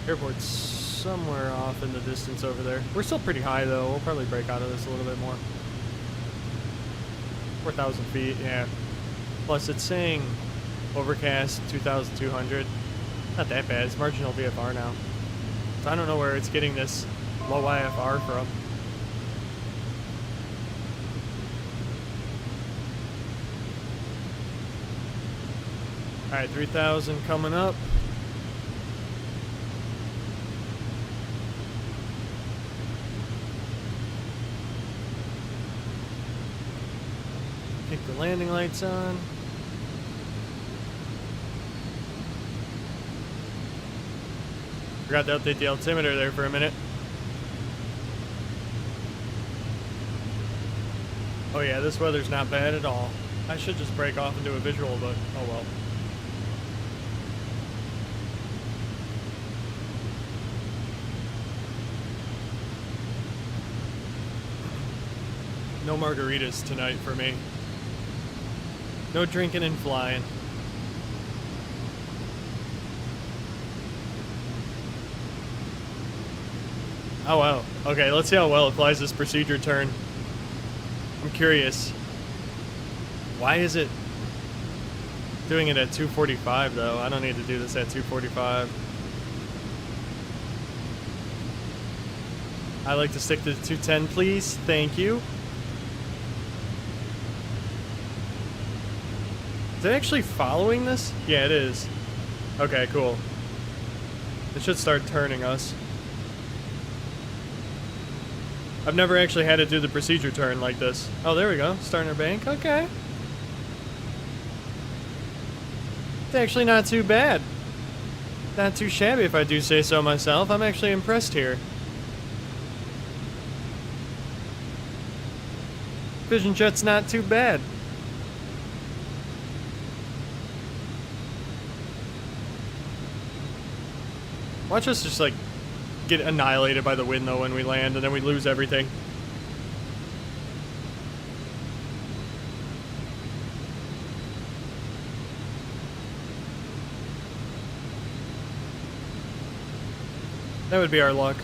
A: Airport's somewhere off in the distance over there. We're still pretty high though. We'll probably break out of this a little bit more. 4,000 feet, yeah. Plus it's saying overcast 2,200. Not that bad. It's marginal VFR now. So I don't know where it's getting this low IFR from. Alright, 3,000 coming up. Kick the landing lights on. Forgot to update the altimeter there for a minute. Oh yeah, this weather's not bad at all. I should just break off and do a visual, but oh well. No margaritas tonight for me. No drinking and flying. Oh, wow. Okay, let's see how well it flies this procedure turn. I'm curious. Why is it doing it at 245, though? I don't need to do this at 245. I like to stick to 210, please. Thank you. Is it actually following this? Yeah, it is. Okay, cool. It should start turning us. I've never actually had to do the procedure turn like this. Oh, there we go. Starting our bank. Okay. It's actually not too bad. Not too shabby, if I do say so myself. I'm actually impressed here. Vision jet's not too bad. Watch us just like get annihilated by the wind though when we land, and then we lose everything. That would be our luck.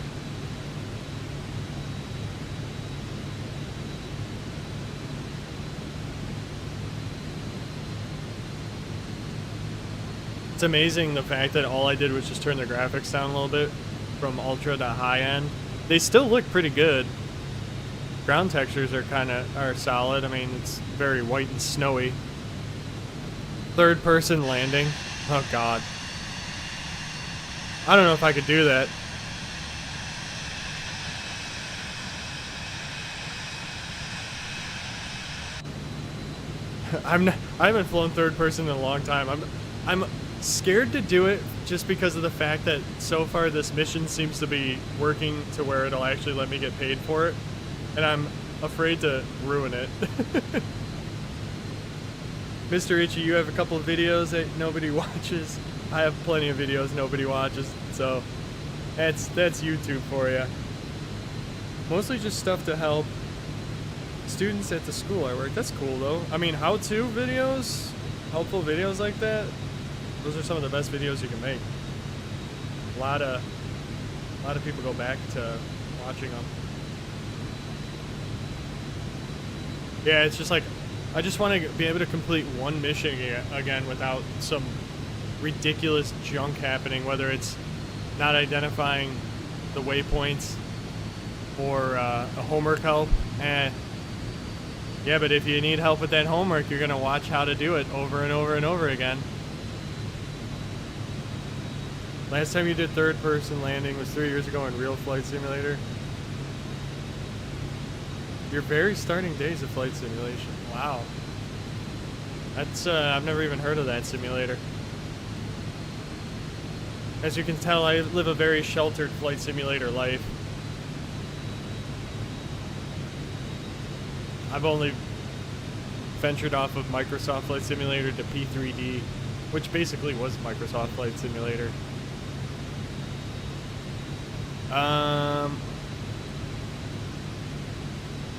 A: It's amazing the fact that all I did was just turn the graphics down a little bit from ultra to high end. They still look pretty good. Ground textures are solid. I mean, it's very white and snowy. Third person landing. Oh god. I don't know if I could do that. I haven't flown third person in a long time. I'm scared to do it just because of the fact that so far this mission seems to be working to where it'll actually let me get paid for it, and I'm afraid to ruin it. Mr. Itchy, you have a couple of videos that nobody watches. I have plenty of videos nobody watches, so that's YouTube for you. Mostly just stuff to help students at the school I work. That's cool though. I mean, how-to videos, helpful videos like that, those are some of the best videos you can make. A lot of people go back to watching them. Yeah, it's just like, I just want to be able to complete one mission again without some ridiculous junk happening, whether it's not identifying the waypoints or a homework help. Yeah, but if you need help with that homework, you're going to watch how to do it over and over and over again. Last time you did third person landing was 3 years ago in Real Flight Simulator. Your very starting days of flight simulation. Wow. That's, I've never even heard of that simulator. As you can tell, I live a very sheltered flight simulator life. I've only ventured off of Microsoft Flight Simulator to P3D, which basically was Microsoft Flight Simulator. I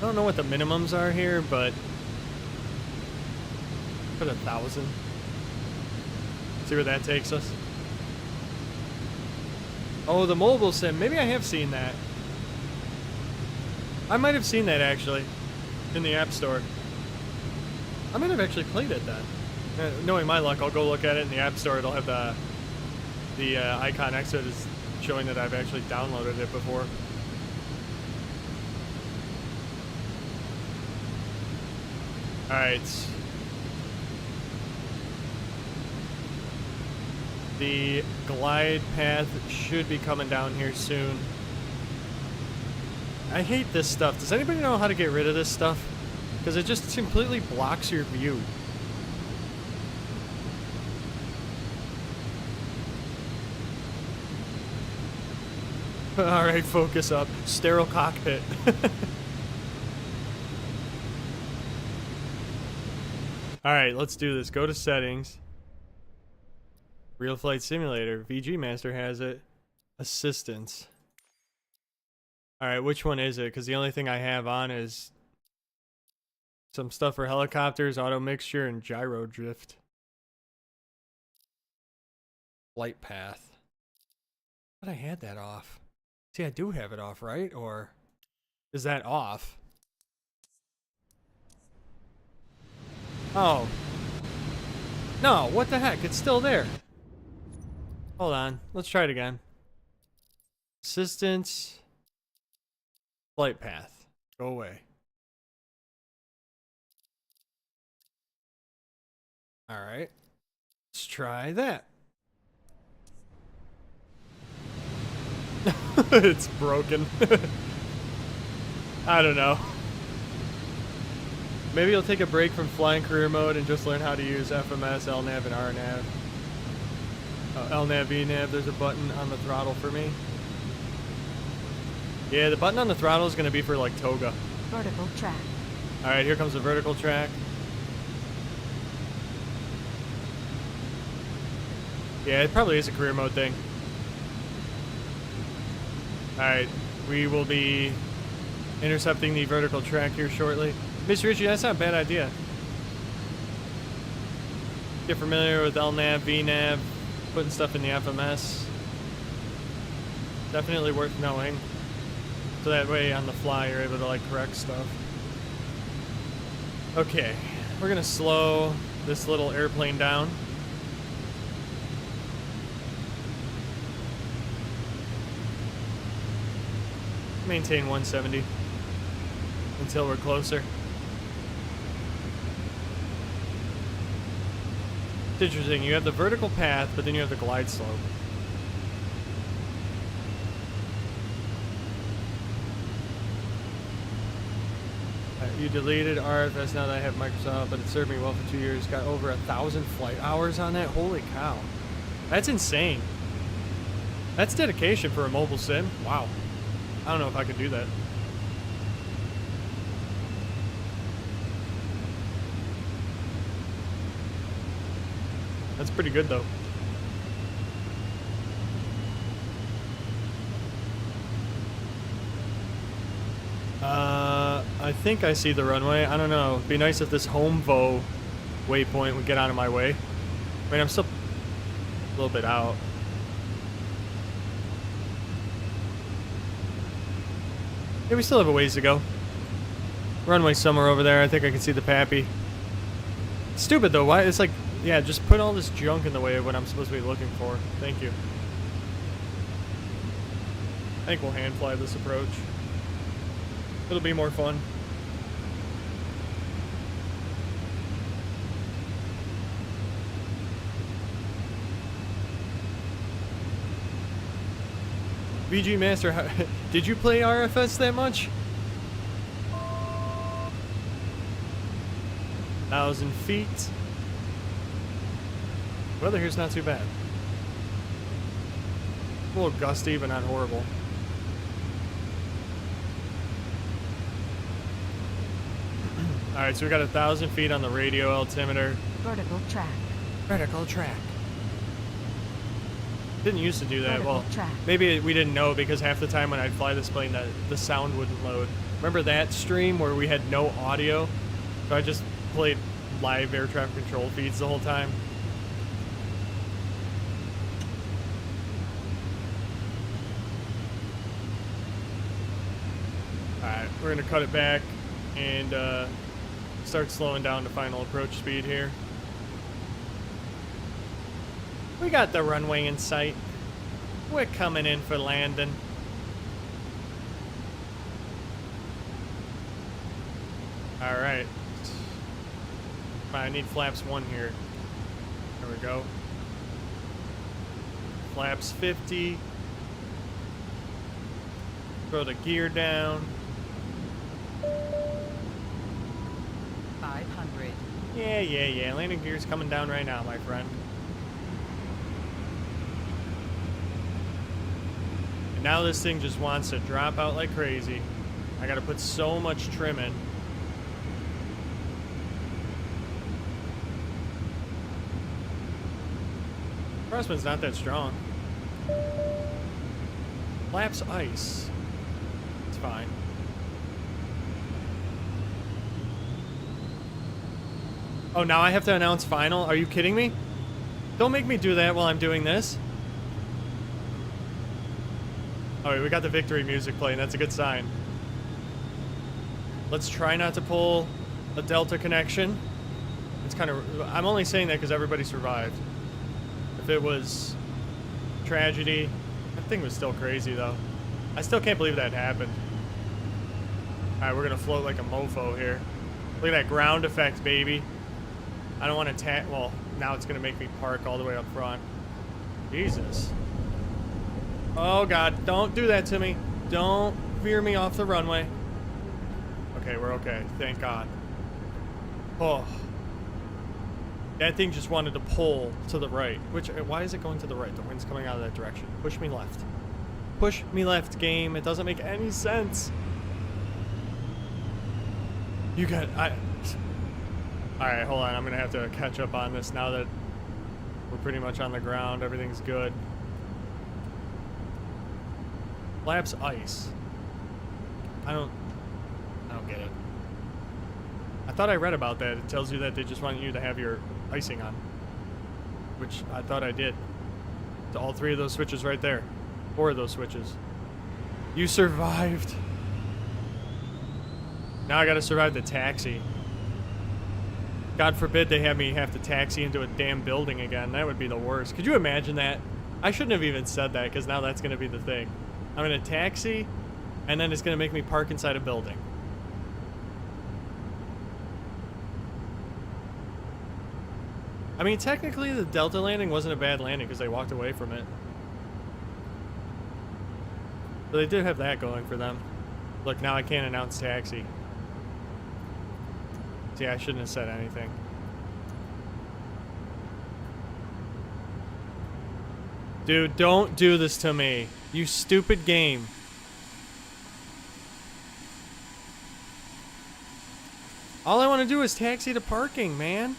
A: don't know what the minimums are here, but put 1,000. See where that takes us. Oh, the mobile sim. Maybe I have seen that. I might have seen that actually in the App Store. I might have actually played it then. Knowing my luck, I'll go look at it in the App Store. It'll have the icon next to it is showing that I've actually downloaded it before. Alright. The glide path should be coming down here soon. I hate this stuff. Does anybody know how to get rid of this stuff? Because it just completely blocks your view. Alright, focus up. Sterile cockpit. Alright, let's do this. Go to settings. Real Flight Simulator. VG Master has it. Assistance. Alright, which one is it? Because the only thing I have on is some stuff for helicopters, auto mixture, and gyro drift. Flight path. But I had that off. See, I do have it off, right? Or is that off? Oh. No, what the heck? It's still there. Hold on. Let's try it again. Assistance. Flight path. Go away. Alright. Let's try that. It's broken. I don't know. Maybe you'll take a break from flying career mode and just learn how to use FMS, LNAV, and RNAV. LNAV, VNAV, there's a button on the throttle for me. Yeah, the button on the throttle is going to be for like toga.
G: Vertical track.
A: Alright, here comes the vertical track. Yeah, it probably is a career mode thing. Alright, we will be intercepting the vertical track here shortly. Mr. Ritchie, that's not a bad idea. Get familiar with LNAV, VNAV, putting stuff in the FMS. Definitely worth knowing. So that way on the fly you're able to like correct stuff. Okay, we're gonna slow this little airplane down. Maintain 170 until we're closer. It's interesting, you have the vertical path, but then you have the glide slope. You deleted RFS now that I have Microsoft, but it served me well for 2 years. Got over 1,000 flight hours on that. Holy cow. That's insane. That's dedication for a mobile sim. Wow. I don't know if I could do that. That's pretty good though. I think I see the runway. I don't know. It'd be nice if this Homevo waypoint would get out of my way. I mean, I'm still a little bit out. Yeah, we still have a ways to go. Runway somewhere over there. I think I can see the Pappy. Stupid though. Why? It's like, yeah, just put all this junk in the way of what I'm supposed to be looking for. Thank you. I think we'll hand fly this approach. It'll be more fun. VG Master, did you play RFS that much? 1,000 feet. Weather here's not too bad. A little gusty, but not horrible. Alright, so we got 1,000 feet on the radio altimeter.
G: Vertical track.
A: Vertical track. Didn't used to do that.
G: Vertical
A: Well,
G: track.
A: maybe we didn't know because half the time when I'd fly this plane, the sound wouldn't load. Remember that stream where we had no audio? So I just played live air traffic control feeds the whole time. Alright, we're going to cut it back and start slowing down to final approach speed here. We got the runway in sight. We're coming in for landing. Alright. I need flaps 1 here. There we go. Flaps 50. Throw the gear down.
E: 500.
A: Yeah. Landing gear's coming down right now, my friend. And now this thing just wants to drop out like crazy. I gotta put so much trim in. Crosswind's not that strong. Flaps ice. It's fine. Oh, now I have to announce final? Are you kidding me? Don't make me do that while I'm doing this. Alright, we got the victory music playing. That's a good sign. Let's try not to pull a Delta connection. It's kind of... I'm only saying that because everybody survived. If it was tragedy... That thing was still crazy, though. I still can't believe that happened. Alright, we're going to float like a mofo here. Look at that ground effect, baby. I don't want to well, now it's going to make me park all the way up front. Jesus. Oh, God. Don't do that to me. Don't veer me off the runway. Okay, we're okay. Thank God. Oh. That thing just wanted to pull to the right. Which, why is it going to the right? The wind's coming out of that direction. Push me left. Push me left, game. It doesn't make any sense. You got... Alright, hold on. I'm going to have to catch up on this now that we're pretty much on the ground. Everything's good. Flaps ice. I don't get it. I thought I read about that. It tells you that they just want you to have your icing on. Which I thought I did. To all 3 of those switches right there. 4 of those switches. You survived. Now I gotta survive the taxi. God forbid they have me have to taxi into a damn building again. That would be the worst. Could you imagine that? I shouldn't have even said that because now that's gonna be the thing. I'm gonna taxi and then it's gonna make me park inside a building. I mean, technically the Delta landing wasn't a bad landing because they walked away from it. But they did have that going for them. Look, now I can't announce taxi. See, I shouldn't have said anything. Dude, don't do this to me. You stupid game. All I want to do is taxi to parking, man.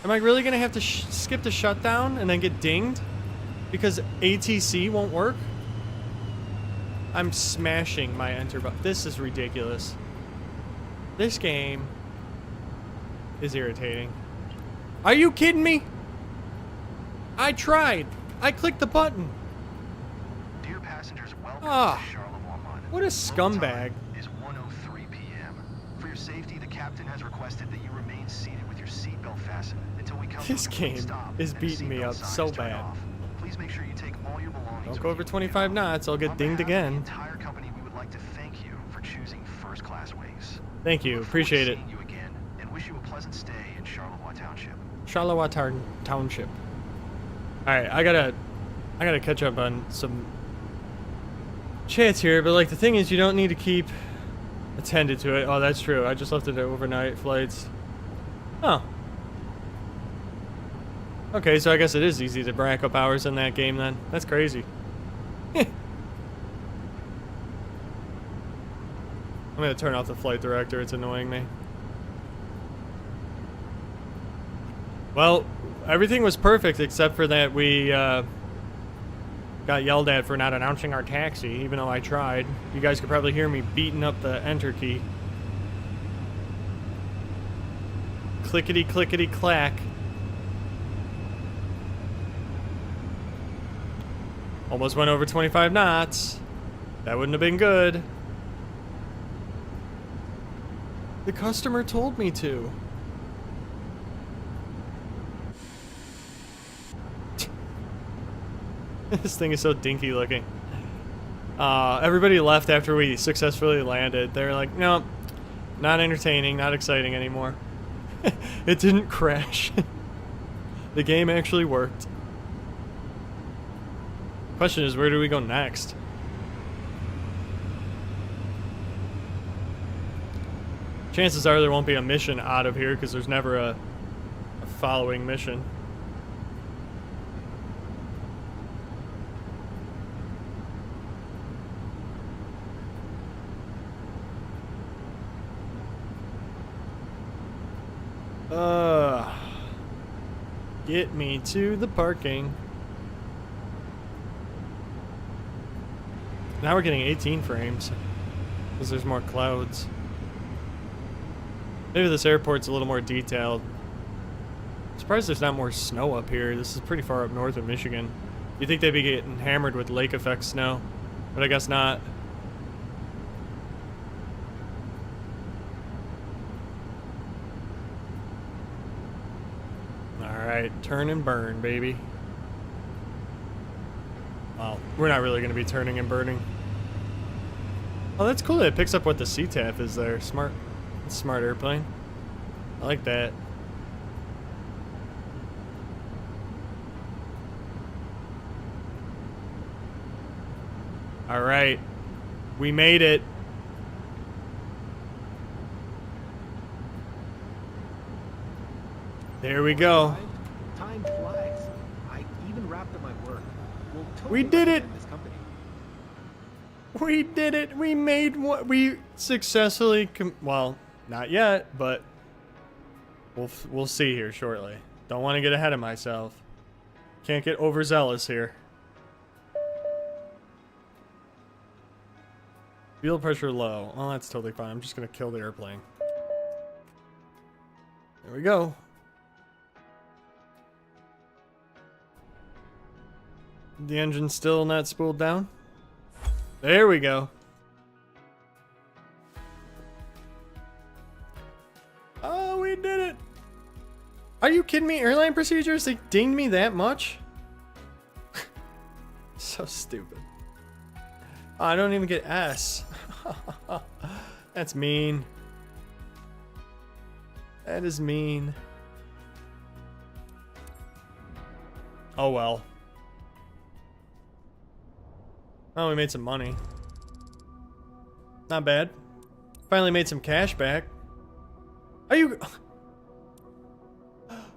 A: Am I really going to have to skip the shutdown and then get dinged? Because ATC won't work? I'm smashing my enter button. This is ridiculous. This game is irritating. Are you kidding me? I tried. I clicked the button.
B: Dear passengers, welcome
A: Ah,
B: to Charleroi.
A: what a scumbag.
B: Is 1:03 p.m. For your safety, the captain has requested that you remain seated with your seatbelt fastened until we come to a
A: This
B: complete
A: game
B: stop
A: is
B: and the
A: beating me
B: seatbelt
A: up
B: sign
A: so
B: is turned
A: bad.
B: off. Please make sure you take all your belongings.
A: Don't
B: with
A: go over
B: you
A: 25
B: when you
A: knots. I'll get
B: On
A: dinged
B: behalf of
A: again.
B: The entire company, we would like to thank you for choosing first-class wings.
A: Thank you.
B: Look forward to
A: Appreciate it.
B: seeing you again and wish you a pleasant stay in Charleroi Township.
A: Charleroi Township. Alright, I gotta catch up on some chats here, but like the thing is you don't need to keep attended to it. Oh, that's true. I just left it at overnight flights. Oh. Okay, so I guess it is easy to rack up hours in that game then. That's crazy. I'm gonna turn off the flight director. It's annoying me. Well, everything was perfect except for that we got yelled at for not announcing our taxi, even though I tried. You guys could probably hear me beating up the enter key. Clickety clickety clack. Almost went over 25 knots. That wouldn't have been good. The customer told me to. This thing is so dinky looking. Everybody left after we successfully landed. They were like, no, not entertaining, not exciting anymore. It didn't crash. The game actually worked. Question is, where do we go next? Chances are there won't be a mission out of here because there's never a following mission. Get me to the parking. Now we're getting 18 frames because there's more clouds. Maybe this airport's a little more detailed. I'm surprised there's not more snow up here. This is pretty far up north of Michigan. You'd think they'd be getting hammered with lake effect snow. But I guess not. Alright, turn and burn, baby. Well, we're not really going to be turning and burning. Oh, that's cool that it picks up what the CTAF is there. Smart. Smart airplane. I like that. Alright. We made it. There we go.
C: Time flies. I even wrapped up my work. We'll totally
A: We did it!
C: recommend this company.
A: We did it. We made what we successfully well, not yet, but we'll see here shortly. Don't want to get ahead of myself. Can't get overzealous here. Fuel pressure low. Oh, that's totally fine. I'm just going to kill the airplane. There we go. The engine's still not spooled down. There we go. Oh, we did it. Are you kidding me? Airline procedures? They dinged me that much? So stupid. Oh, I don't even get S. That's mean. That is mean. Oh well. Oh, we made some money. Not bad. Finally made some cash back. Are you...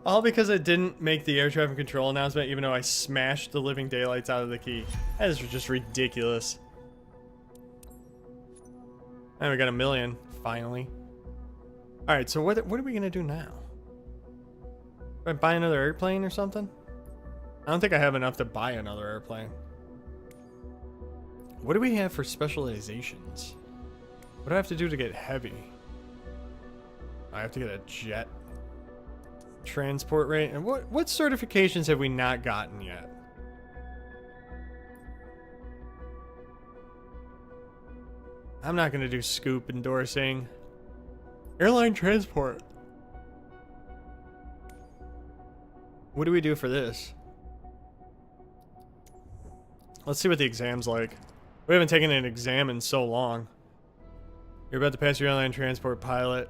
A: All because I didn't make the air traffic control announcement even though I smashed the living daylights out of the key. That is just ridiculous. And we got $1 million, finally. Alright, so what are we gonna do now? Do I buy another airplane or something? I don't think I have enough to buy another airplane. What do we have for specializations? What do I have to do to get heavy? I have to get a jet. Transport rate. And what certifications have we not gotten yet? I'm not going to do scoop endorsing. Airline transport. What do we do for this? Let's see what the exam's like. We haven't taken an exam in so long. You're about to pass your airline transport pilot.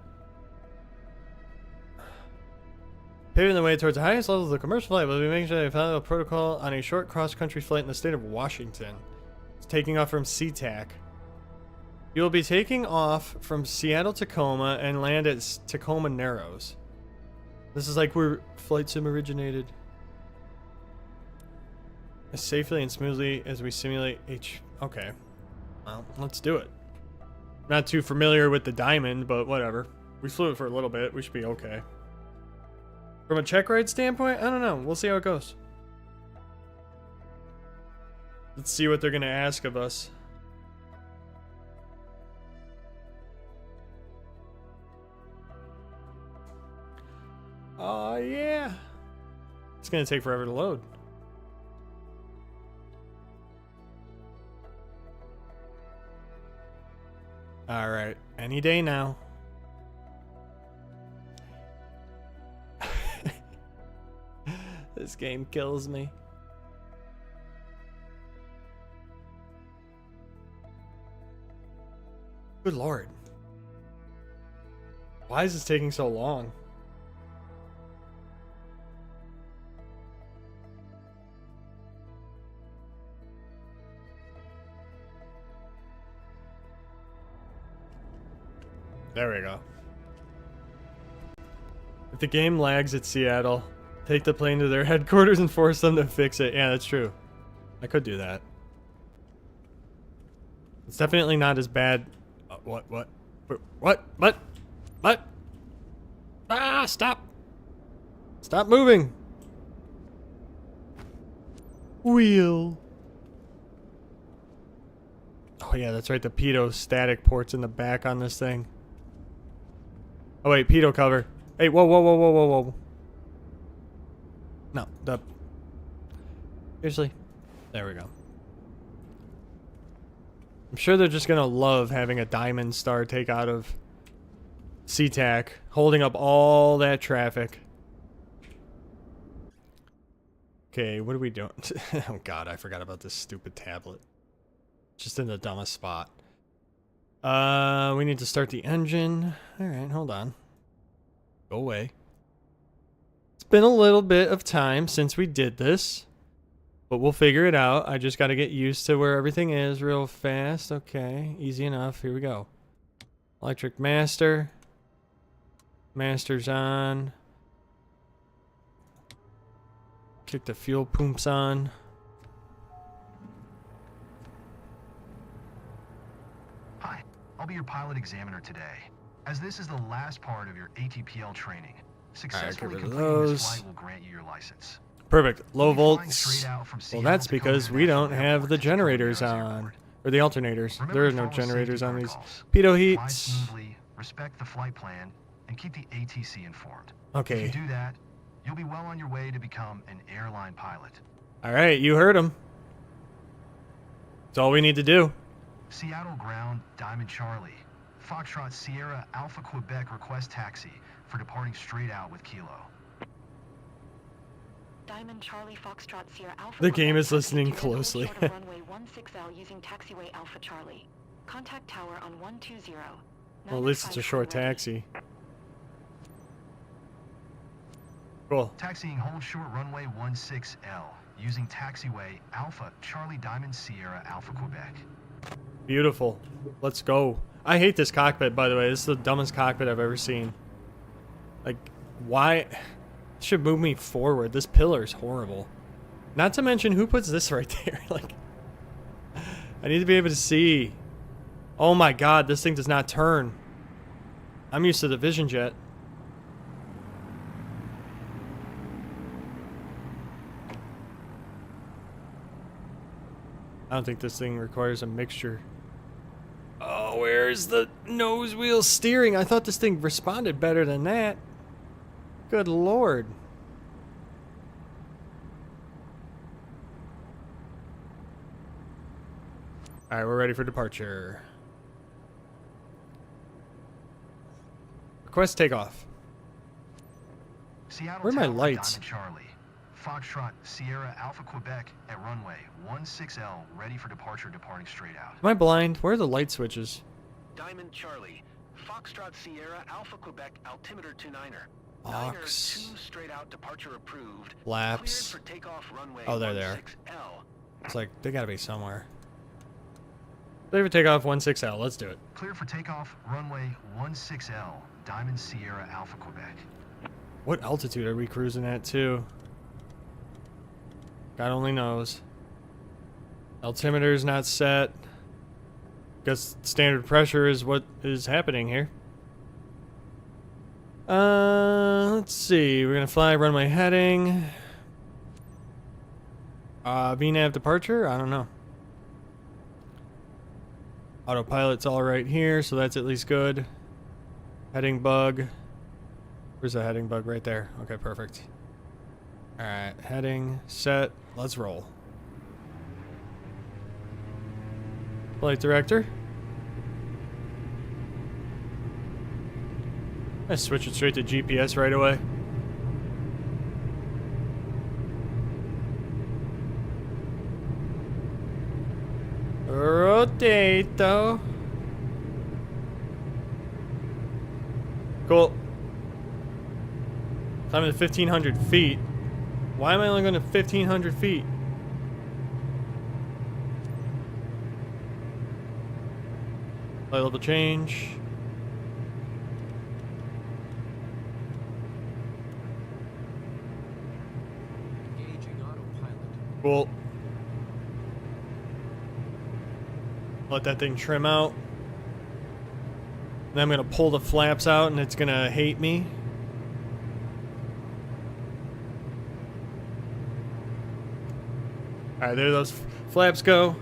A: Paving the way towards the highest levels of the commercial flight will be making sure they follow a protocol on a short cross-country flight in the state of Washington. It's taking off from SeaTac. You will be taking off from Seattle Tacoma and land at Tacoma Narrows. This is like where flight sim originated. As safely and smoothly as we simulate Okay. Well, let's do it. Not too familiar with the Diamond, but whatever. We flew it for a little bit. We should be okay. From a check ride standpoint, I don't know. We'll see how it goes. Let's see what they're going to ask of us. Oh, yeah. It's going to take forever to load. All right. Any day now. This game kills me. Good Lord. Why is this taking so long? There we go. If the game lags at Seattle, take the plane to their headquarters and force them to fix it. Yeah, that's true. I could do that. It's definitely not as bad. What? Ah, stop! Stop moving! Wheel. Oh yeah, that's right. The pitot static port's in the back on this thing. Oh wait, pitot cover. Hey, whoa. No, the... Seriously? There we go. I'm sure they're just gonna love having a diamond star take out of SeaTac, holding up all that traffic. Okay, what are we doing? Oh god, I forgot about this stupid tablet. Just in the dumbest spot. We need to start the engine. Alright, hold on. Go away. It's been a little bit of time since we did this. But we'll figure it out. I just gotta get used to where everything is real fast. Okay, easy enough. Here we go. Electric master. Master's on. Kick the fuel pumps on.
B: Hi, I'll be your pilot examiner today. As this is the last part of your ATPL training, successfully
A: get rid of
B: completing this
A: those.
B: flight will grant you your license.
A: Perfect. Low
B: You'll be flying
A: volts.
B: straight out from
A: Well,
B: Seattle
A: that's
B: to
A: because
B: Tacoma
A: we don't
B: National
A: have
B: Airport
A: the
B: to
A: generators
B: Tacoma
A: on.
B: Airport.
A: Or the alternators.
B: Remember
A: There are
B: to
A: no
B: follow safety
A: generators on these.
B: protocols.
A: Pitot
B: Fly
A: heats.
B: smoothly, respect the flight plan, and keep the ATC informed. If
A: Okay.
B: you do that, you'll be well on your way to become an airline pilot.
A: Alright, you heard him. That's all we need to do.
B: Seattle ground, Diamond Charlie. Foxtrot Sierra Alpha Quebec request taxi for departing straight out with Kilo.
D: Diamond Charlie Foxtrot Sierra Alpha.
A: The game is
D: Quebec,
A: listening
D: taxi to hold
A: closely.
D: short of runway 16L using taxiway Alpha Charlie. Contact tower on 120.
A: Well, at least it's a short taxi. Cool.
B: Taxiing hold short runway 16L using taxiway Alpha Charlie Diamond Sierra Alpha Quebec.
A: Beautiful. Let's go. I hate this cockpit, by the way. This is the dumbest cockpit I've ever seen. Like, why? It should move me forward. This pillar is horrible. Not to mention, who puts this right there? Like, I need to be able to see. Oh my god, this thing does not turn. I'm used to the Vision Jet. I don't think this thing requires a mixture. Oh, where's the nose wheel steering? I thought this thing responded better than that. Good lord. Alright, we're ready for departure. Request takeoff.
B: Seattle
A: Where are my
B: Tower,
A: lights?
B: Diamond Charlie. Foxtrot Sierra Alpha Quebec at runway 16L ready for departure departing straight out.
A: Am I blind? Where are the light switches?
F: Diamond Charlie. Foxtrot Sierra Alpha Quebec altimeter 29er.
A: Ox.
F: 2 straight out departure approved.
A: Laps.
F: Cleared for takeoff runway
A: Oh, there they are.
F: 16L.
A: It's like, they gotta be somewhere. Clear for takeoff 16L. Let's do it.
B: Clear for takeoff runway 16L Diamond Sierra Alpha Quebec.
A: What altitude are we cruising at, too? God only knows. Altimeter's not set. Guess standard pressure is what is happening here. Let's see. We're gonna fly runway heading. VNAV departure? I don't know. Autopilot's all right here, so that's at least good. Heading bug. Where's the heading bug? Right there. Okay, perfect. Alright, heading, set, let's roll. Flight director. I switch it straight to GPS right away. Rotate though. Cool. I'm at 1,500 feet. Why am I only going to 1,500 feet? Flight level change.
C: Engaging autopilot.
A: Cool. Let that thing trim out. Then I'm going to pull the flaps out and it's going to hate me. Alright, there those flaps go.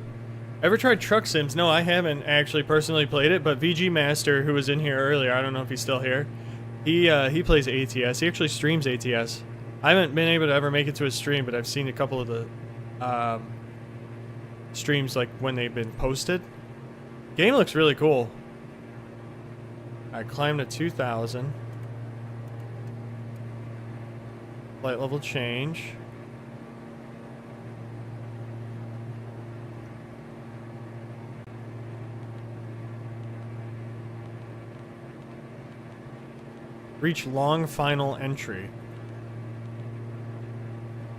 A: Ever tried Truck Sims? No, I haven't actually personally played it, but VG Master, who was in here earlier, I don't know if he's still here, he plays ATS. He actually streams ATS. I haven't been able to ever make it to his stream, but I've seen a couple of the streams like when they've been posted. Game looks really cool. Alright, climb to 2,000. Flight level change. Reach long final entry.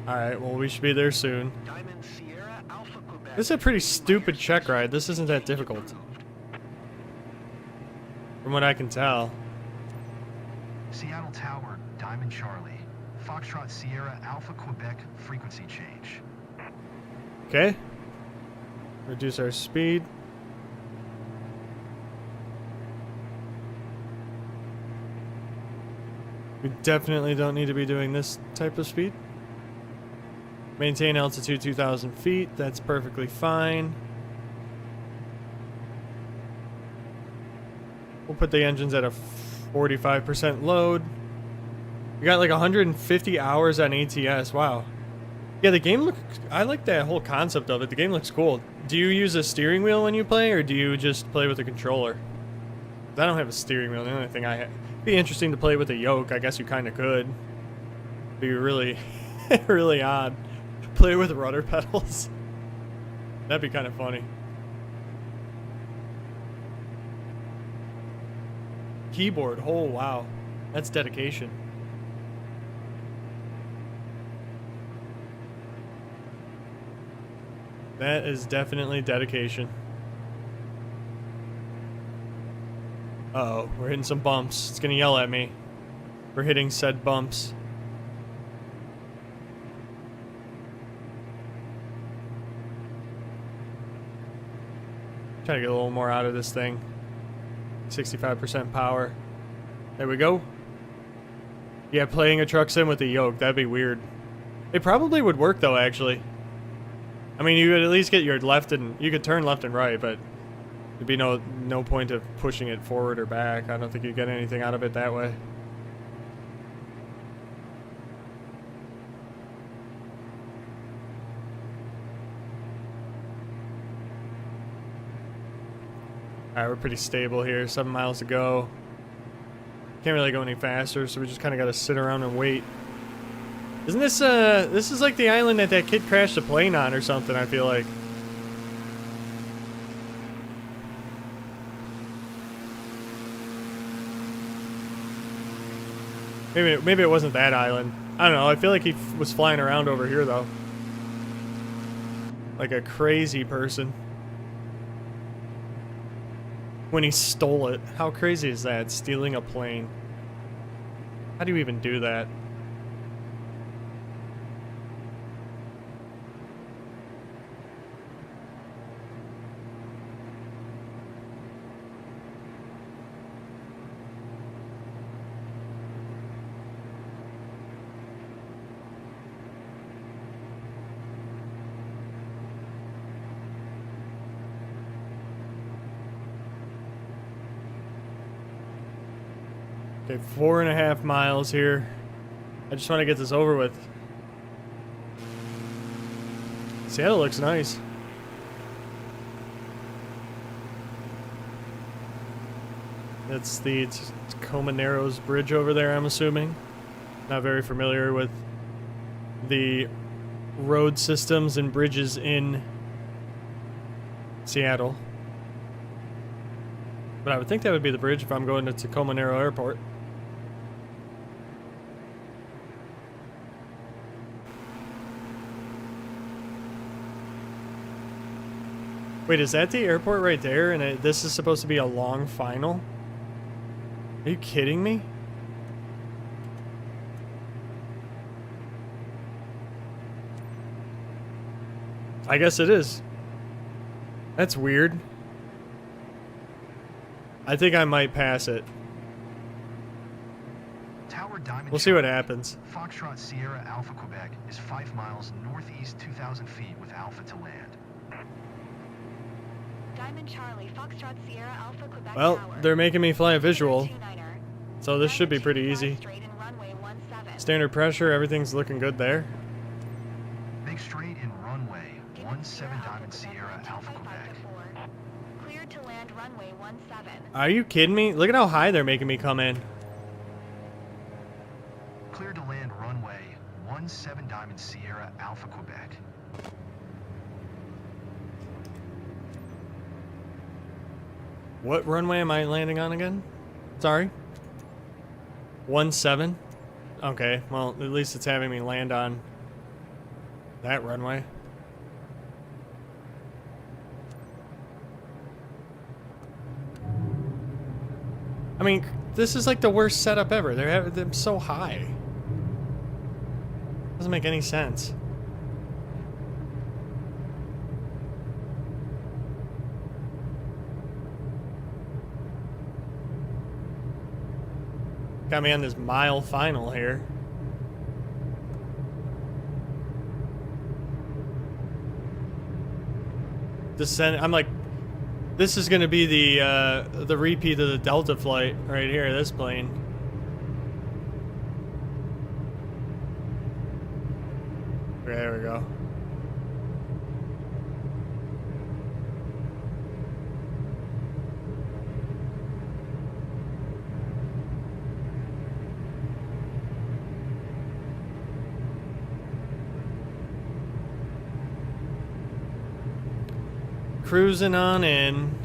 A: Alright, well we should be there soon.
F: Diamond Sierra Alpha Quebec.
A: This is a pretty stupid check ride. This isn't that difficult. From what I can tell.
B: Seattle Tower, Diamond Charlie. Foxtrot Sierra Alpha Quebec frequency change.
A: Okay. Reduce our speed. We definitely don't need to be doing this type of speed. Maintain altitude 2,000 feet. That's perfectly fine. We'll put the engines at a 45% load. We got like 150 hours on ATS. Wow. Yeah, the game looks... I like that whole concept of it. The game looks cool. Do you use a steering wheel when you play, or do you just play with a controller? I don't have a steering wheel. The only thing I have... Be interesting to play with a yoke. I guess you kind of could. Be really, really odd. Play with rudder pedals. That'd be kind of funny. Keyboard. Oh, wow. That's dedication. That is definitely dedication. Uh-oh, we're hitting some bumps. It's gonna yell at me. We're hitting said bumps. Trying to get a little more out of this thing. 65% power. There we go. Yeah, playing a truck sim with a yoke, that'd be weird. It probably would work though, actually. I mean, you would at least get your left and... You could turn left and right, but... There'd be no point of pushing it forward or back. I don't think you'd get anything out of it that way. Alright, we're pretty stable here. 7 miles to go. Can't really go any faster, so we just kind of got to sit around and wait. Isn't this, this is like the island that kid crashed a plane on or something, I feel like. Maybe it wasn't that island. I don't know, I feel like he was flying around over here, though. Like a crazy person. When he stole it. How crazy is that? Stealing a plane. How do you even do that? Okay, 4.5 miles here. I just want to get this over with. Seattle looks nice. That's the Tacoma Narrows Bridge over there, I'm assuming. Not very familiar with the road systems and bridges in Seattle. But I would think that would be the bridge if I'm going to Tacoma Narrow Airport. Wait, is that the airport right there? And this is supposed to be a long final? Are you kidding me? I guess it is. That's weird. I think I might pass it.
B: Tower Diamond
A: We'll see what
B: Charlie.
A: happens.
B: Foxtrot Sierra Alpha Quebec is 5 miles northeast 2,000 feet with Alpha to land.
D: Diamond Charlie, Foxtrot Sierra Alpha Quebec
A: Well,
D: Tower.
A: they're making me fly a visual,
D: 29er.
A: so this should be pretty easy.
D: Straight and runway 17.
A: Standard pressure, everything's looking good there.
B: Make straight in runway
D: Demon
B: 17
D: Sierra
B: Diamond Sierra Alpha
D: 255
B: Quebec.
D: to 4. Cleared to land 17.
A: Are you kidding me? Look at how high they're making me come in.
B: Clear to land runway 17 Diamond Sierra Alpha Quebec.
A: What runway am I landing on again? Sorry. 17? Okay, well, at least it's having me land on that runway. I mean, this is like the worst setup ever. They're them so high. Doesn't make any sense. Got me on this mile final here. Descend. I'm like, this is gonna be the repeat of the Delta flight right here. This plane. There we go. Cruising on in.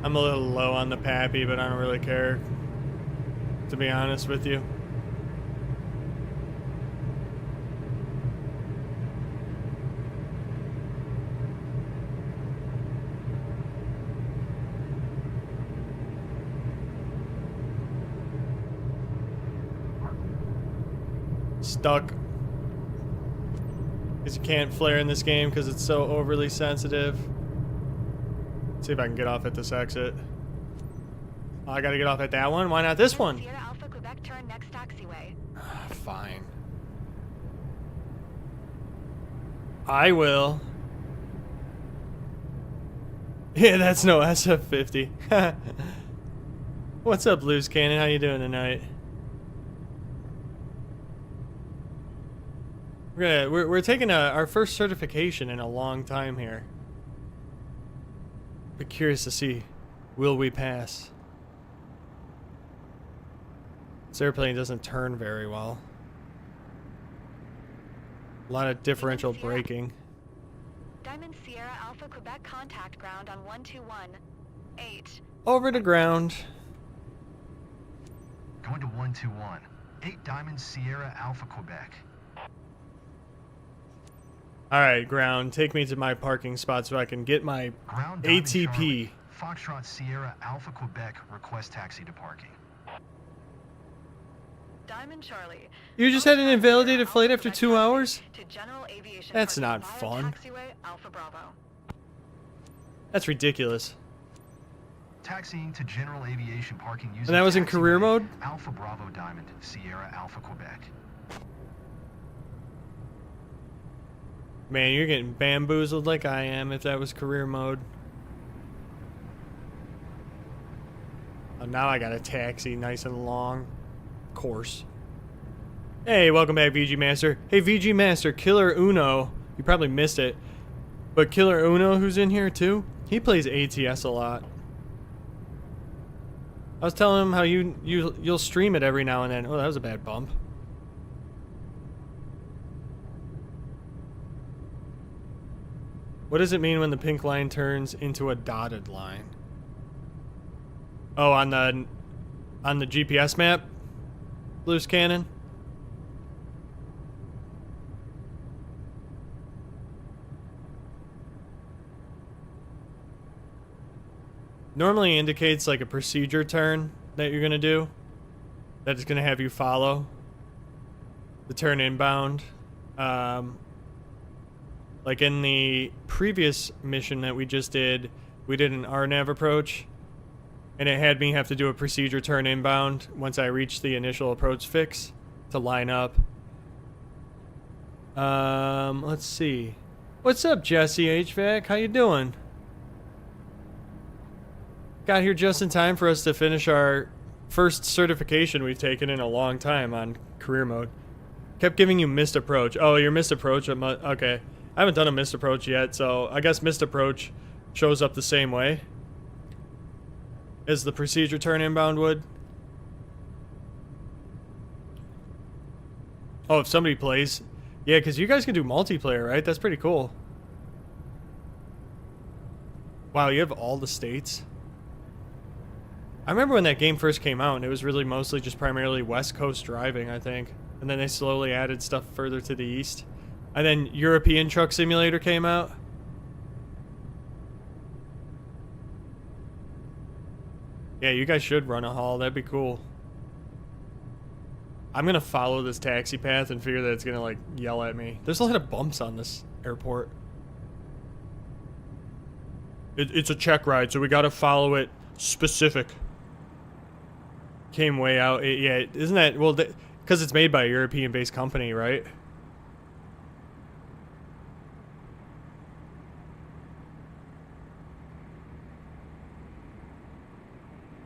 A: I'm a little low on the Pappy, but I don't really care, to be honest with you. Stuck. Because you can't flare in this game because it's so overly sensitive. Let's see if I can get off at this exit. Oh, I gotta get off at that one? Why not this one?
D: Sierra Alpha Quebec, turn next taxiway.
A: Fine. I will. Yeah, that's no SF50. What's up, Loose Cannon? How you doing tonight? We're taking our first certification in a long time here. Be curious to see, will we pass? This airplane doesn't turn very well. A lot of differential braking.
D: Diamond Sierra Alpha Quebec, contact ground on 121.8.
A: Over to ground.
B: Going to 121. 8 Diamond Sierra Alpha Quebec.
A: Alright, ground. Take me to my parking spot so I can get my
B: Ground Diamond
A: ATP.
B: Charlie, Foxtrot Sierra Alpha Quebec, request taxi to parking.
E: Diamond Charlie.
A: You just had an invalidated flight after 2 hours?
E: To General Aviation
A: That's
E: parking
A: not
E: via
A: fun.
E: Taxiway Alpha Bravo.
A: That's ridiculous.
B: Taxiing to General Aviation parking using
A: And that was in career
B: taxiway
A: mode?
B: Alpha Bravo Diamond, Sierra Alpha Quebec.
A: Man, you're getting bamboozled like I am if that was career mode. Oh, now I got a taxi nice and long. Of course. Hey, welcome back, VG Master. Hey, VG Master, Killer Uno. You probably missed it. But Killer Uno, who's in here too, he plays ATS a lot. I was telling him how you'll stream it every now and then. Oh, that was a bad bump. What does it mean when the pink line turns into a dotted line? Oh, on the GPS map? Loose Cannon? Normally indicates like a procedure turn that you're gonna do. That is gonna have you follow the turn inbound. Like in the previous mission that we just did, we did an RNAV approach, and it had me have to do a procedure turn inbound once I reached the initial approach fix to line up. Let's see. What's up, Jesse HVAC? How you doing? Got here just in time for us to finish our first certification we've taken in a long time on career mode. Kept giving you missed approach. Oh, your missed approach. Okay. I haven't done a missed approach yet, so I guess missed approach shows up the same way as the procedure turn inbound would. Oh, if somebody plays. Yeah, because you guys can do multiplayer, right? That's pretty cool. Wow, you have all the states? I remember when that game first came out, and it was really mostly just primarily West Coast driving, I think. And then they slowly added stuff further to the east. And then European Truck Simulator came out. Yeah, you guys should run a haul. That'd be cool. I'm gonna follow this taxi path and figure that it's gonna, like, yell at me. There's a lot of bumps on this airport. It's a check ride, so we gotta follow it specific. Came way out. Yeah, isn't that... Well, because it's made by a European-based company, right?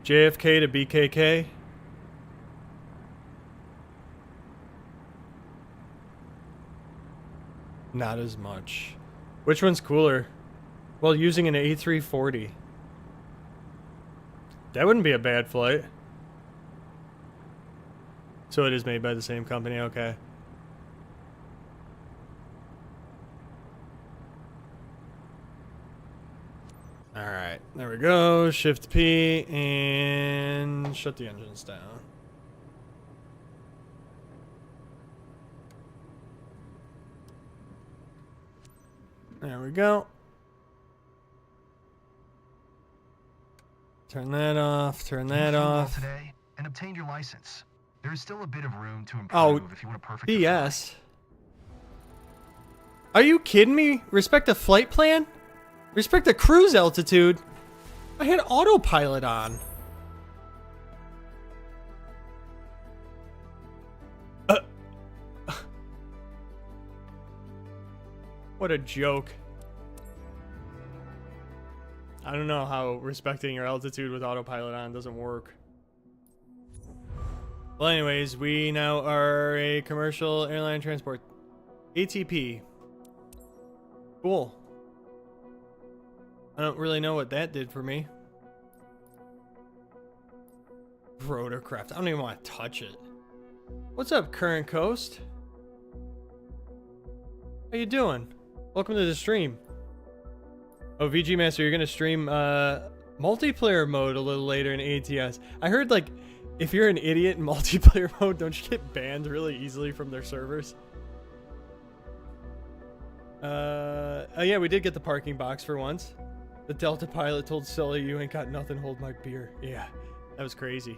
A: JFK to BKK. Not as much. Which one's cooler? Well, using an A340. That wouldn't be a bad flight. So it is made by the same company, okay. Alright, there we go. Shift P and shut the engines down. There we go. Turn that off, turn that off.
B: Today and obtained your license. There is still a bit of room to improve if you want a perfect
A: BS. Are you kidding me? Respect the flight plan? Respect the cruise altitude? I had autopilot on. What a joke. I don't know how respecting your altitude with autopilot on doesn't work. Well, anyways, we now are a commercial airline transport. ATP. Cool. I don't really know what that did for me. Rotorcraft. I don't even want to touch it. What's up, Current Coast? How you doing? Welcome to the stream. Oh, VG Master, you're gonna stream multiplayer mode a little later in ATS. I heard, like, if you're an idiot in multiplayer mode, don't you get banned really easily from their servers? Oh yeah, we did get the parking box for once. The Delta pilot told Sully, "You ain't got nothing, hold my beer." Yeah, that was crazy.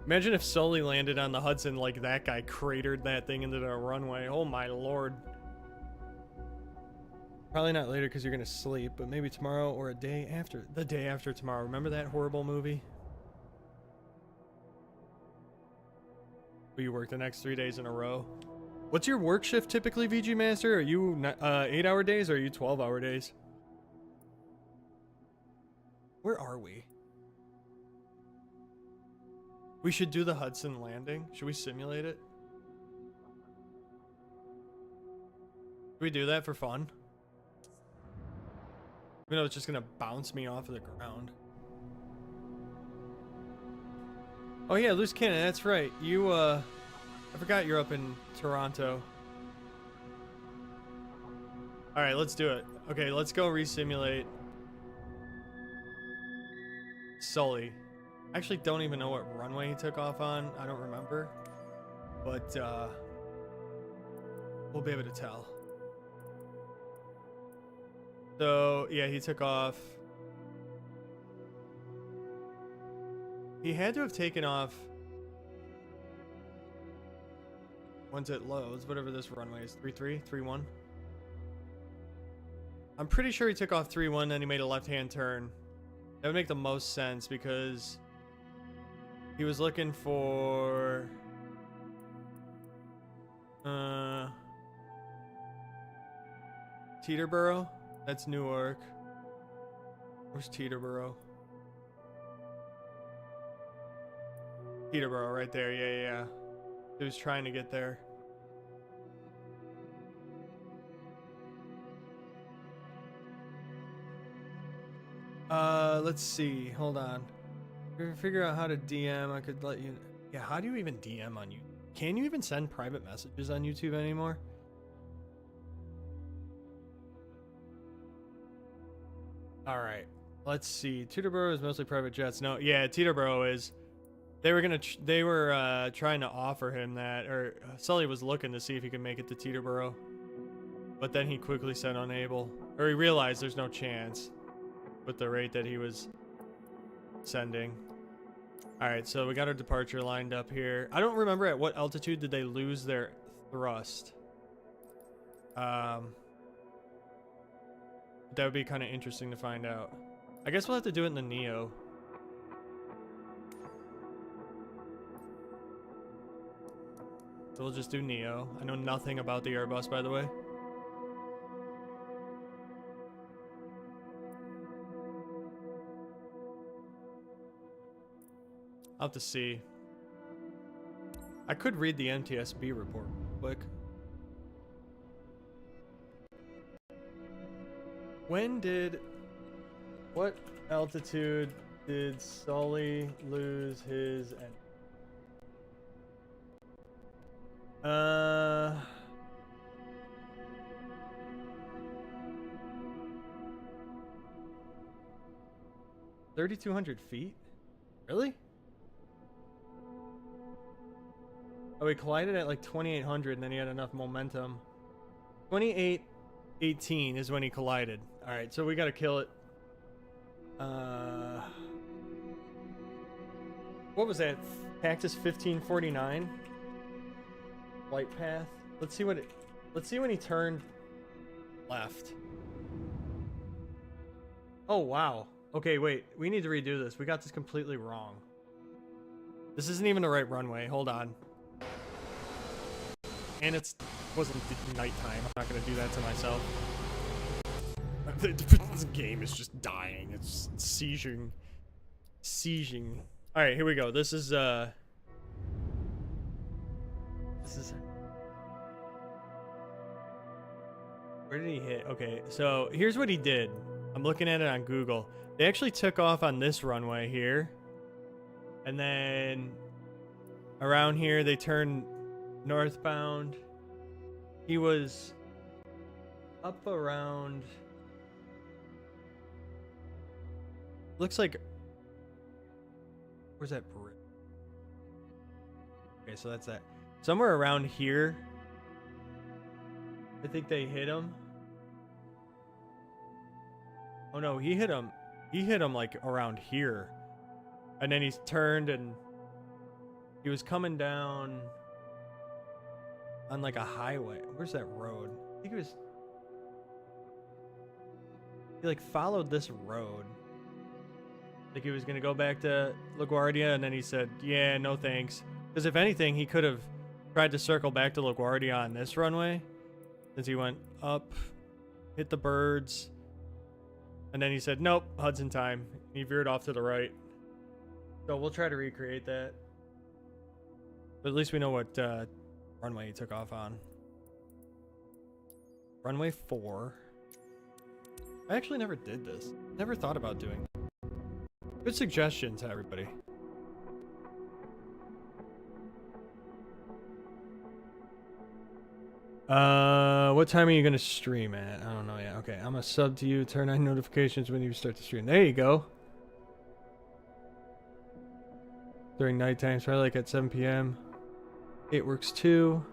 A: Imagine if Sully landed on the Hudson like that guy cratered that thing into the runway. Oh my lord. Probably not later because you're gonna sleep, but maybe tomorrow or a day after. The day after tomorrow. Remember that horrible movie? Will you work the next 3 days in a row? What's your work shift typically, VG Master? Are you 8-hour days or are you 12-hour days? Where are we? We should do the Hudson landing. Should we simulate it? Should we do that for fun? Even though it's just gonna bounce me off of the ground. Oh yeah, loose cannon, that's right. You, I forgot you're up in Toronto. Alright, let's do it. Okay, let's go resimulate Sully. I actually don't even know what runway he took off on. I don't remember. But, we'll be able to tell. So, yeah, he took off. He had to have taken off once it loads, whatever this runway is. 3-3? 3-1? I'm pretty sure he took off 3-1, then he made a left-hand turn. That would make the most sense because he was looking for Teterboro. That's Newark. Where's Teterboro? Teterboro, right there. Yeah. He was trying to get there. Let's see. Hold on. If you figure out how to DM, I could let you. Yeah, how do you even DM on you? Can you even send private messages on YouTube anymore? All right. Let's see. Teterboro is mostly private jets. No, yeah, Teterboro is. They were trying to offer him that, or Sully was looking to see if he could make it to Teterboro, but then he quickly said unable, or he realized there's no chance with the rate that he was sending. All right, so we got our departure lined up here. I don't remember at what altitude did they lose their thrust. That would be kind of interesting to find out. I guess we'll have to do it in the Neo. So we'll just do Neo. I know nothing about the Airbus, by the way. I'll have to see. I could read the NTSB report real quick. What altitude did Sully lose his engine? 3,200 feet? Really? Oh, he collided at like 2,800 and then he had enough momentum. 2818 is when he collided. Alright, so we gotta kill it. What was that? Cactus 1549? Flight path. Let's see when he turned left. Oh wow. Okay, wait. We need to redo this. We got this completely wrong. This isn't even the right runway. Hold on. And wasn't nighttime. I'm not gonna do that to myself. This game is just dying. It's sieging. Alright, here we go. This is where did he hit? Okay, so here's what he did. I'm looking at it on Google. They actually took off on this runway here. And then around here they turned northbound. He was up around, looks like, where's that bridge? Okay, so that's that. Somewhere around here. I think they hit him. Oh no, he hit him. He hit him like around here. And then he's turned and he was coming down on like a highway. Where's that road? I think he like followed this road. Like he was gonna go back to LaGuardia, and then he said, yeah, no thanks. Because if anything, he could have tried to circle back to LaGuardia on this runway. Since he went up, hit the birds, and then he said, nope, Hudson time. He veered off to the right. So we'll try to recreate that. But at least we know what runway he took off on. Runway 4. I actually never did this. Never thought about doing it. Good suggestions, everybody. What time are you gonna stream at? I don't know yet. Okay, I'm a sub to you. Turn on notifications when you start to stream. There you go. During nighttime, probably like at 7 p.m. It works too.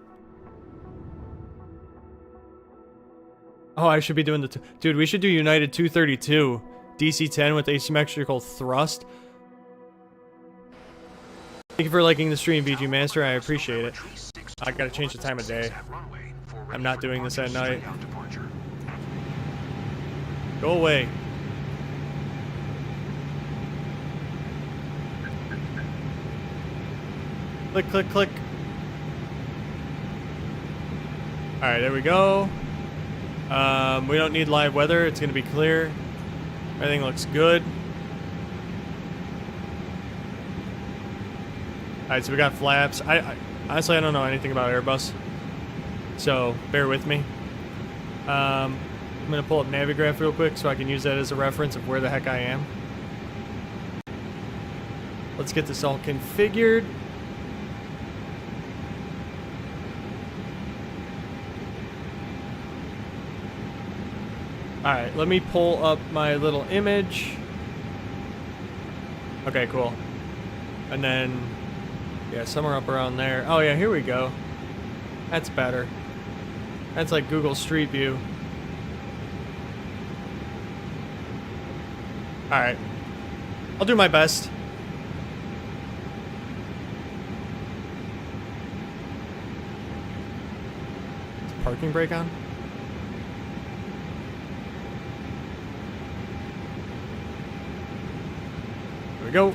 A: Oh, I should be doing the dude. We should do United 232 DC-10 with asymmetrical thrust. Thank you for liking the stream, BG Master. I appreciate it. I gotta change the time of day. I'm not doing this at night. Go away. Click, click, click. Alright, there we go. We don't need live weather. It's gonna be clear. Everything looks good. Alright, so we got flaps. I Honestly, I don't know anything about Airbus, so bear with me. I'm gonna pull up Navigraph real quick so I can use that as a reference of where the heck I am. Let's get this all configured. Alright, let me pull up my little image. Okay, cool. And then, yeah, somewhere up around there. Oh yeah, here we go. That's better. That's like Google Street View. Alright. I'll do my best. Is the parking brake on? Here we go.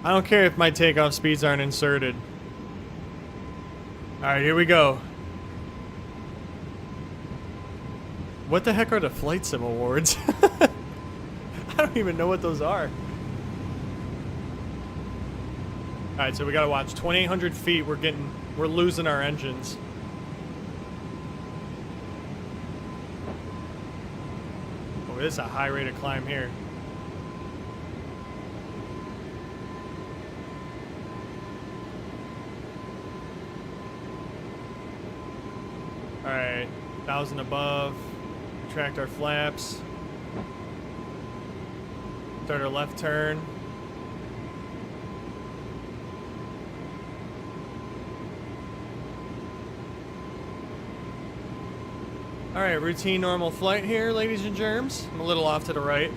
A: I don't care if my takeoff speeds aren't inserted. Alright, here we go. What the heck are the flight sim awards? I don't even know what those are. Alright, so we gotta watch 2,800 feet. We're losing our engines. Oh, this is a high rate of climb here. Alright, 1,000 above. Retract our flaps. Start our left turn. Alright, routine normal flight here, ladies and germs. I'm a little off to the right.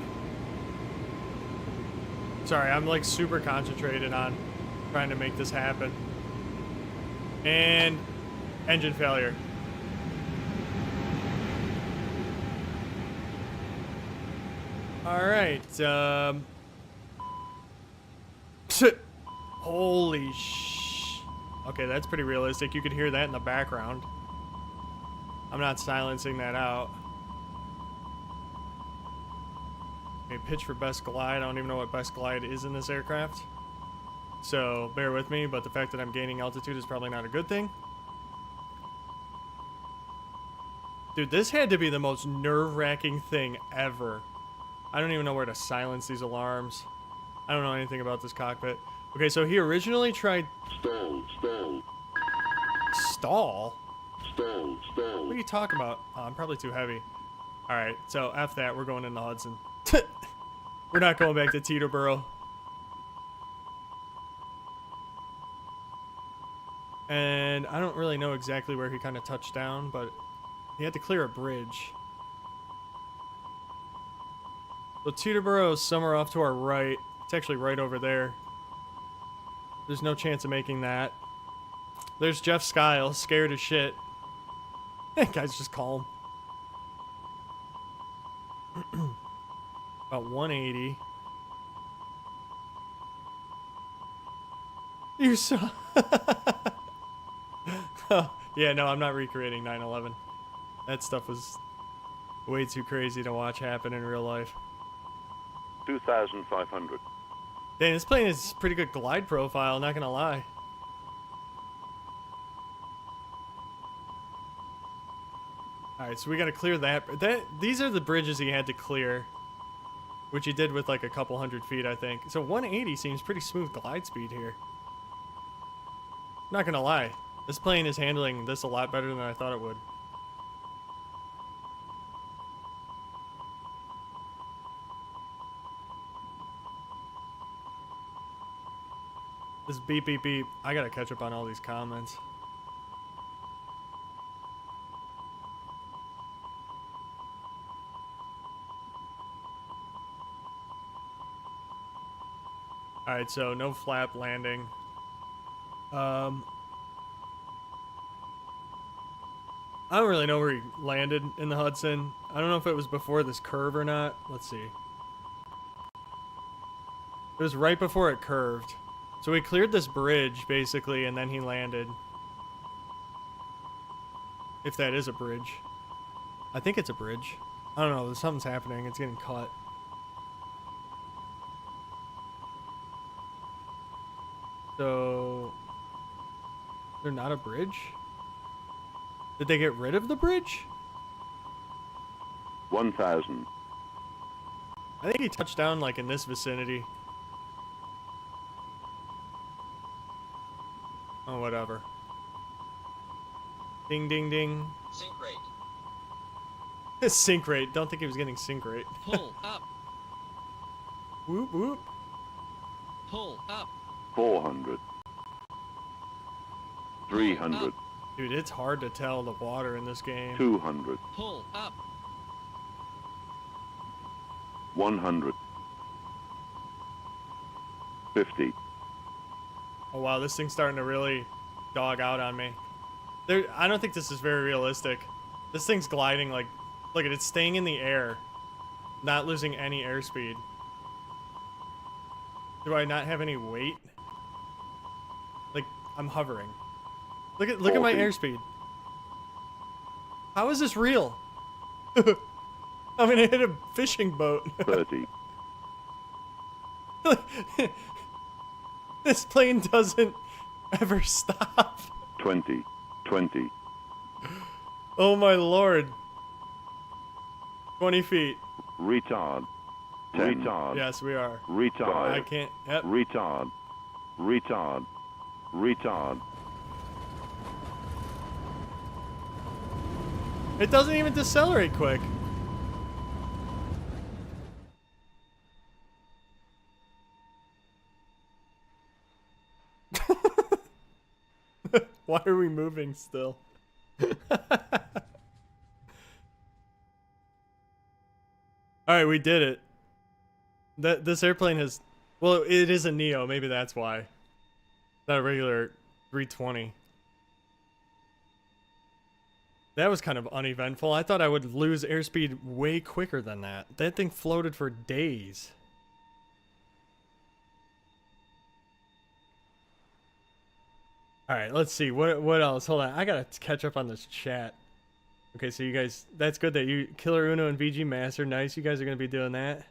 A: Sorry, I'm like super concentrated on trying to make this happen. And engine failure. Alright, holy sh... Okay, that's pretty realistic. You could hear that in the background. I'm not silencing that out. Okay, pitch for best glide. I don't even know what best glide is in this aircraft. So, bear with me, but the fact that I'm gaining altitude is probably not a good thing. Dude, this had to be the most nerve-wracking thing ever. I don't even know where to silence these alarms. I don't know anything about this cockpit. Okay, so he originally tried... Stall? Stall? What are you talking about? Oh, I'm probably too heavy. Alright, so F that. We're going into Hudson. We're not going back to Teterboro. And I don't really know exactly where he kind of touched down, but he had to clear a bridge. So Teterboro is somewhere off to our right. It's actually right over there. There's no chance of making that. There's Jeff Skyle, scared as shit. That guy's just calm. About 180. You saw... Oh, yeah, no, I'm not recreating 9/11. That stuff was way too crazy to watch happen in real life.
H: 2,500.
A: Dang, this plane is pretty good glide profile, not gonna lie. Alright, so we gotta clear that. These are the bridges he had to clear, which he did with like a couple hundred feet, I think. So 180 seems pretty smooth glide speed here. Not gonna lie, this plane is handling this a lot better than I thought it would. This beep beep beep. I gotta catch up on all these comments. Alright, so no flap landing. I don't really know where he landed in the Hudson. I don't know if it was before this curve or not. Let's see. It was right before it curved. So we cleared this bridge, basically, and then he landed. If that is a bridge. I think it's a bridge. I don't know. Something's happening. It's getting cut. So, they're not a bridge? Did they get rid of the bridge?
H: 1,000.
A: I think he touched down like in this vicinity. Oh, whatever. Ding, ding, ding.
I: Sink rate.
A: Sink rate. Don't think he was getting sink rate.
I: Pull up.
A: Whoop, whoop.
I: Pull up.
H: 400. 300.
A: Dude, it's hard to tell the water in this game.
H: 200.
I: Pull up.
H: 100. 50.
A: Oh wow, this thing's starting to really dog out on me. I don't think this is very realistic. This thing's gliding like, look at it, it's staying in the air, not losing any airspeed. Do I not have any weight? Like, I'm hovering. Look at my
H: 40.
A: airspeed. How is this real? I'm gonna hit a fishing boat.
H: 30.
A: This plane doesn't ever stop.
H: 20. 20.
A: Oh my lord. 20 feet.
H: Retard. 10. Retard.
A: Yes, we are.
H: Retard.
A: I can't. Yep.
H: Retard. Retard. Retard.
A: It doesn't even decelerate quick. Why are we moving still? Alright, we did it. This airplane has... Well, it is a Neo. Maybe that's why. Not a regular 320. That was kind of uneventful. I thought I would lose airspeed way quicker than that. That thing floated for days. Alright, let's see. What else? Hold on. I gotta catch up on this chat. Okay, so you guys... That's good that you... Killer Uno and VG Master. Nice. You guys are gonna be doing that.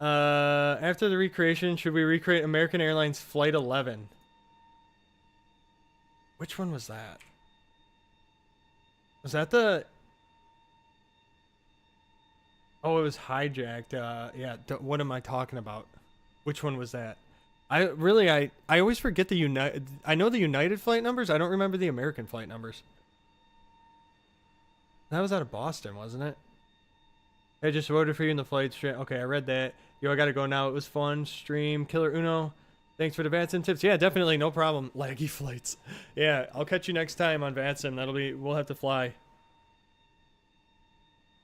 A: After the recreation, should we recreate American Airlines Flight 11? Which one was that? Was that the... Oh, it was hijacked. Yeah, what am I talking about? Which one was that? I always forget the United... I know the United flight numbers. I don't remember the American flight numbers. That was out of Boston, wasn't it? I just voted for you in the flight stream. Okay, I read that. Yo, I gotta go now. It was fun. Stream. Killer Uno. Thanks for the VATSIM tips. Yeah, definitely. No problem. Laggy flights. Yeah, I'll catch you next time on VATSIM. That'll be... We'll have to fly.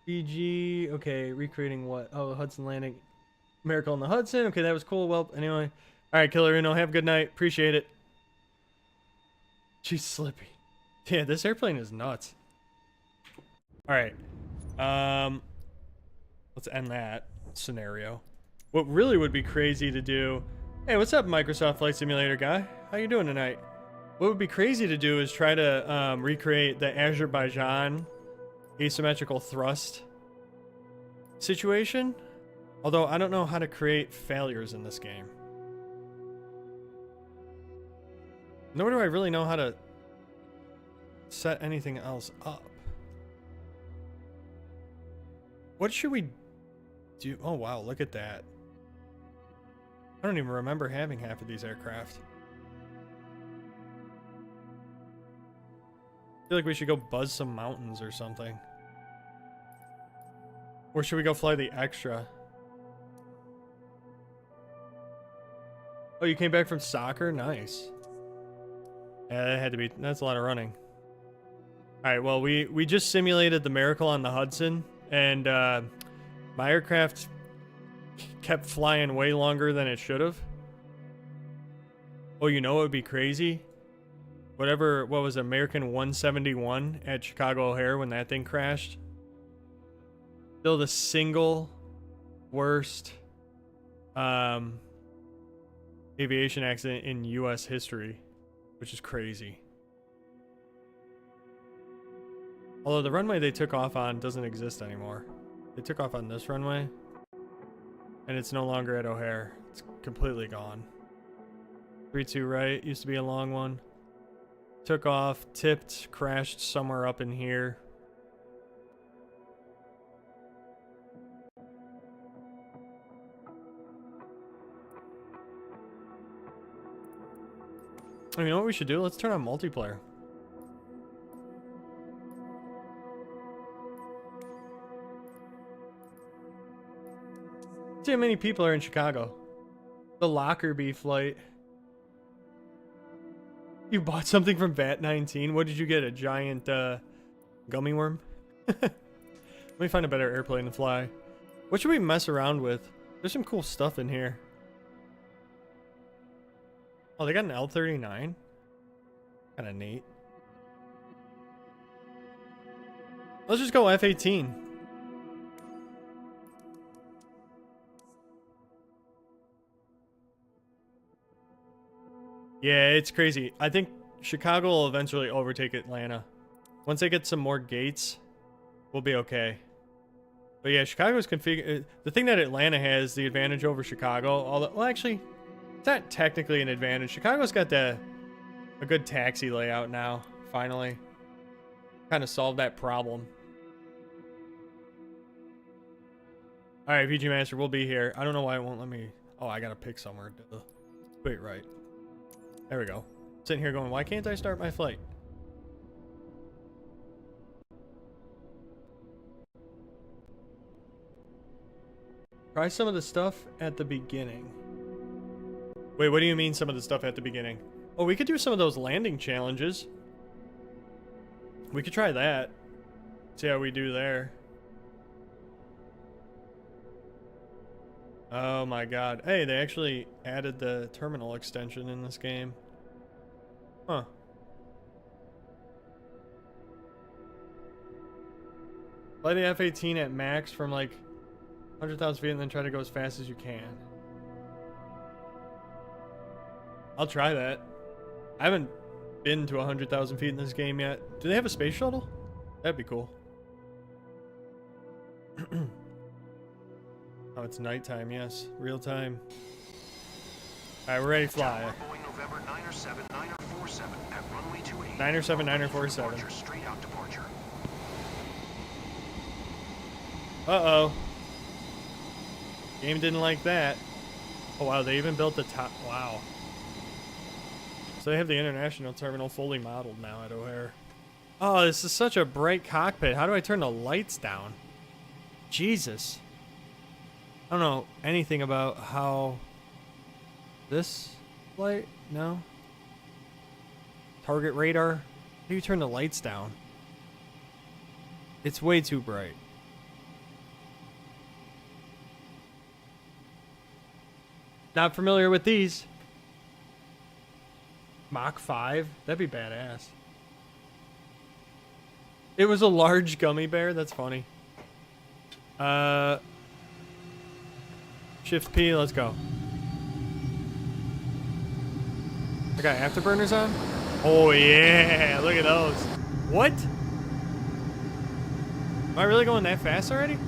A: BG. Okay, recreating what? Oh, Hudson Landing. Miracle on the Hudson. Okay, that was cool. Well, anyway. Alright, Killer Uno. Have a good night. Appreciate it. She's slippy. Yeah, this airplane is nuts. Alright. Let's end that scenario. What really would be crazy to do... Hey, what's up, Microsoft Flight Simulator guy? How you doing tonight? What would be crazy to do is try to recreate the Azerbaijan asymmetrical thrust situation. Although, I don't know how to create failures in this game. Nor do I really know how to set anything else up. What should we do? Oh, wow, look at that. I don't even remember having half of these aircraft. I feel like we should go buzz some mountains or something. Or should we go fly the extra? Oh, you came back from soccer? Nice. Yeah, that had to be... That's a lot of running. Alright, well, we just simulated the Miracle on the Hudson. And my aircraft kept flying way longer than it should have. Oh, you know what would be crazy? What was American 171 at Chicago O'Hare when that thing crashed? Still the single worst aviation accident in U.S. history, which is crazy. Although the runway they took off on doesn't exist anymore. They took off on this runway, and it's no longer at O'Hare. It's completely gone. 32 right, used to be a long one. Took off, tipped, crashed somewhere up in here. You know what we should do? Let's turn on multiplayer. See how many people are in Chicago. The Lockerbie flight. You bought something from VAT-19? What did you get? A giant gummy worm? Let me find a better airplane to fly. What should we mess around with? There's some cool stuff in here. Oh, they got an L-39? Kind of neat. Let's just go F-18. Yeah, it's crazy. I think Chicago will eventually overtake Atlanta. Once they get some more gates, we'll be okay. But yeah, Chicago's configured. The thing that Atlanta has the advantage over Chicago, although, well, actually, it's not technically an advantage. Chicago's got a good taxi layout now, finally. Kind of solved that problem. Alright, VG Master, we'll be here. I don't know why it won't let me... Oh, I gotta pick somewhere. Wait, right. There we go. Sitting here going, why can't I start my flight? Try some of the stuff at the beginning. Wait, what do you mean some of the stuff at the beginning? Oh, we could do some of those landing challenges. We could try that. See how we do there. Oh my god. Hey, they actually added the terminal extension in this game. Huh. Fly the F-18 at max from like 100,000 feet and then try to go as fast as you can. I'll try that. I haven't been to 100,000 feet in this game yet. Do they have a space shuttle? That'd be cool. Oh, it's nighttime, yes. Real time. Alright, we're ready to fly.
F: Boeing November 907, 947 at runway 28.
A: 907, 947.
F: Departure, straight out departure.
A: Uh-oh. Game didn't like that. Oh, wow, they even built the top. Wow. So they have the international terminal fully modeled now at O'Hare. Oh, this is such a bright cockpit. How do I turn the lights down? Jesus. I don't know anything about how this light. No. Target radar. How do you turn the lights down? It's way too bright. Not familiar with these. Mach 5? That'd be badass. It was a large gummy bear? That's funny. Shift P, let's go. I got afterburners on? Oh yeah, look at those. What? Am I really going that fast already?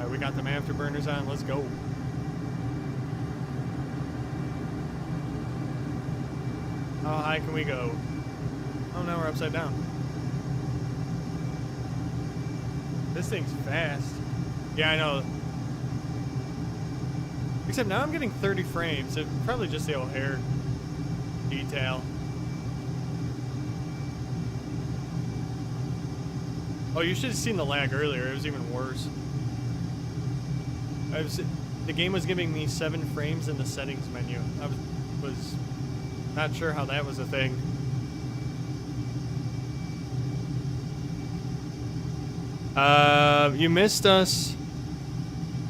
A: We got them afterburners on. Let's go. How high can we go? Oh, now we're upside down. This thing's fast. Yeah, I know. Except now I'm getting 30 frames. It's probably just the O'Hare detail. Oh, you should have seen the lag earlier. It was even worse. The game was giving me 7 frames in the settings menu. I was not sure how that was a thing. You missed us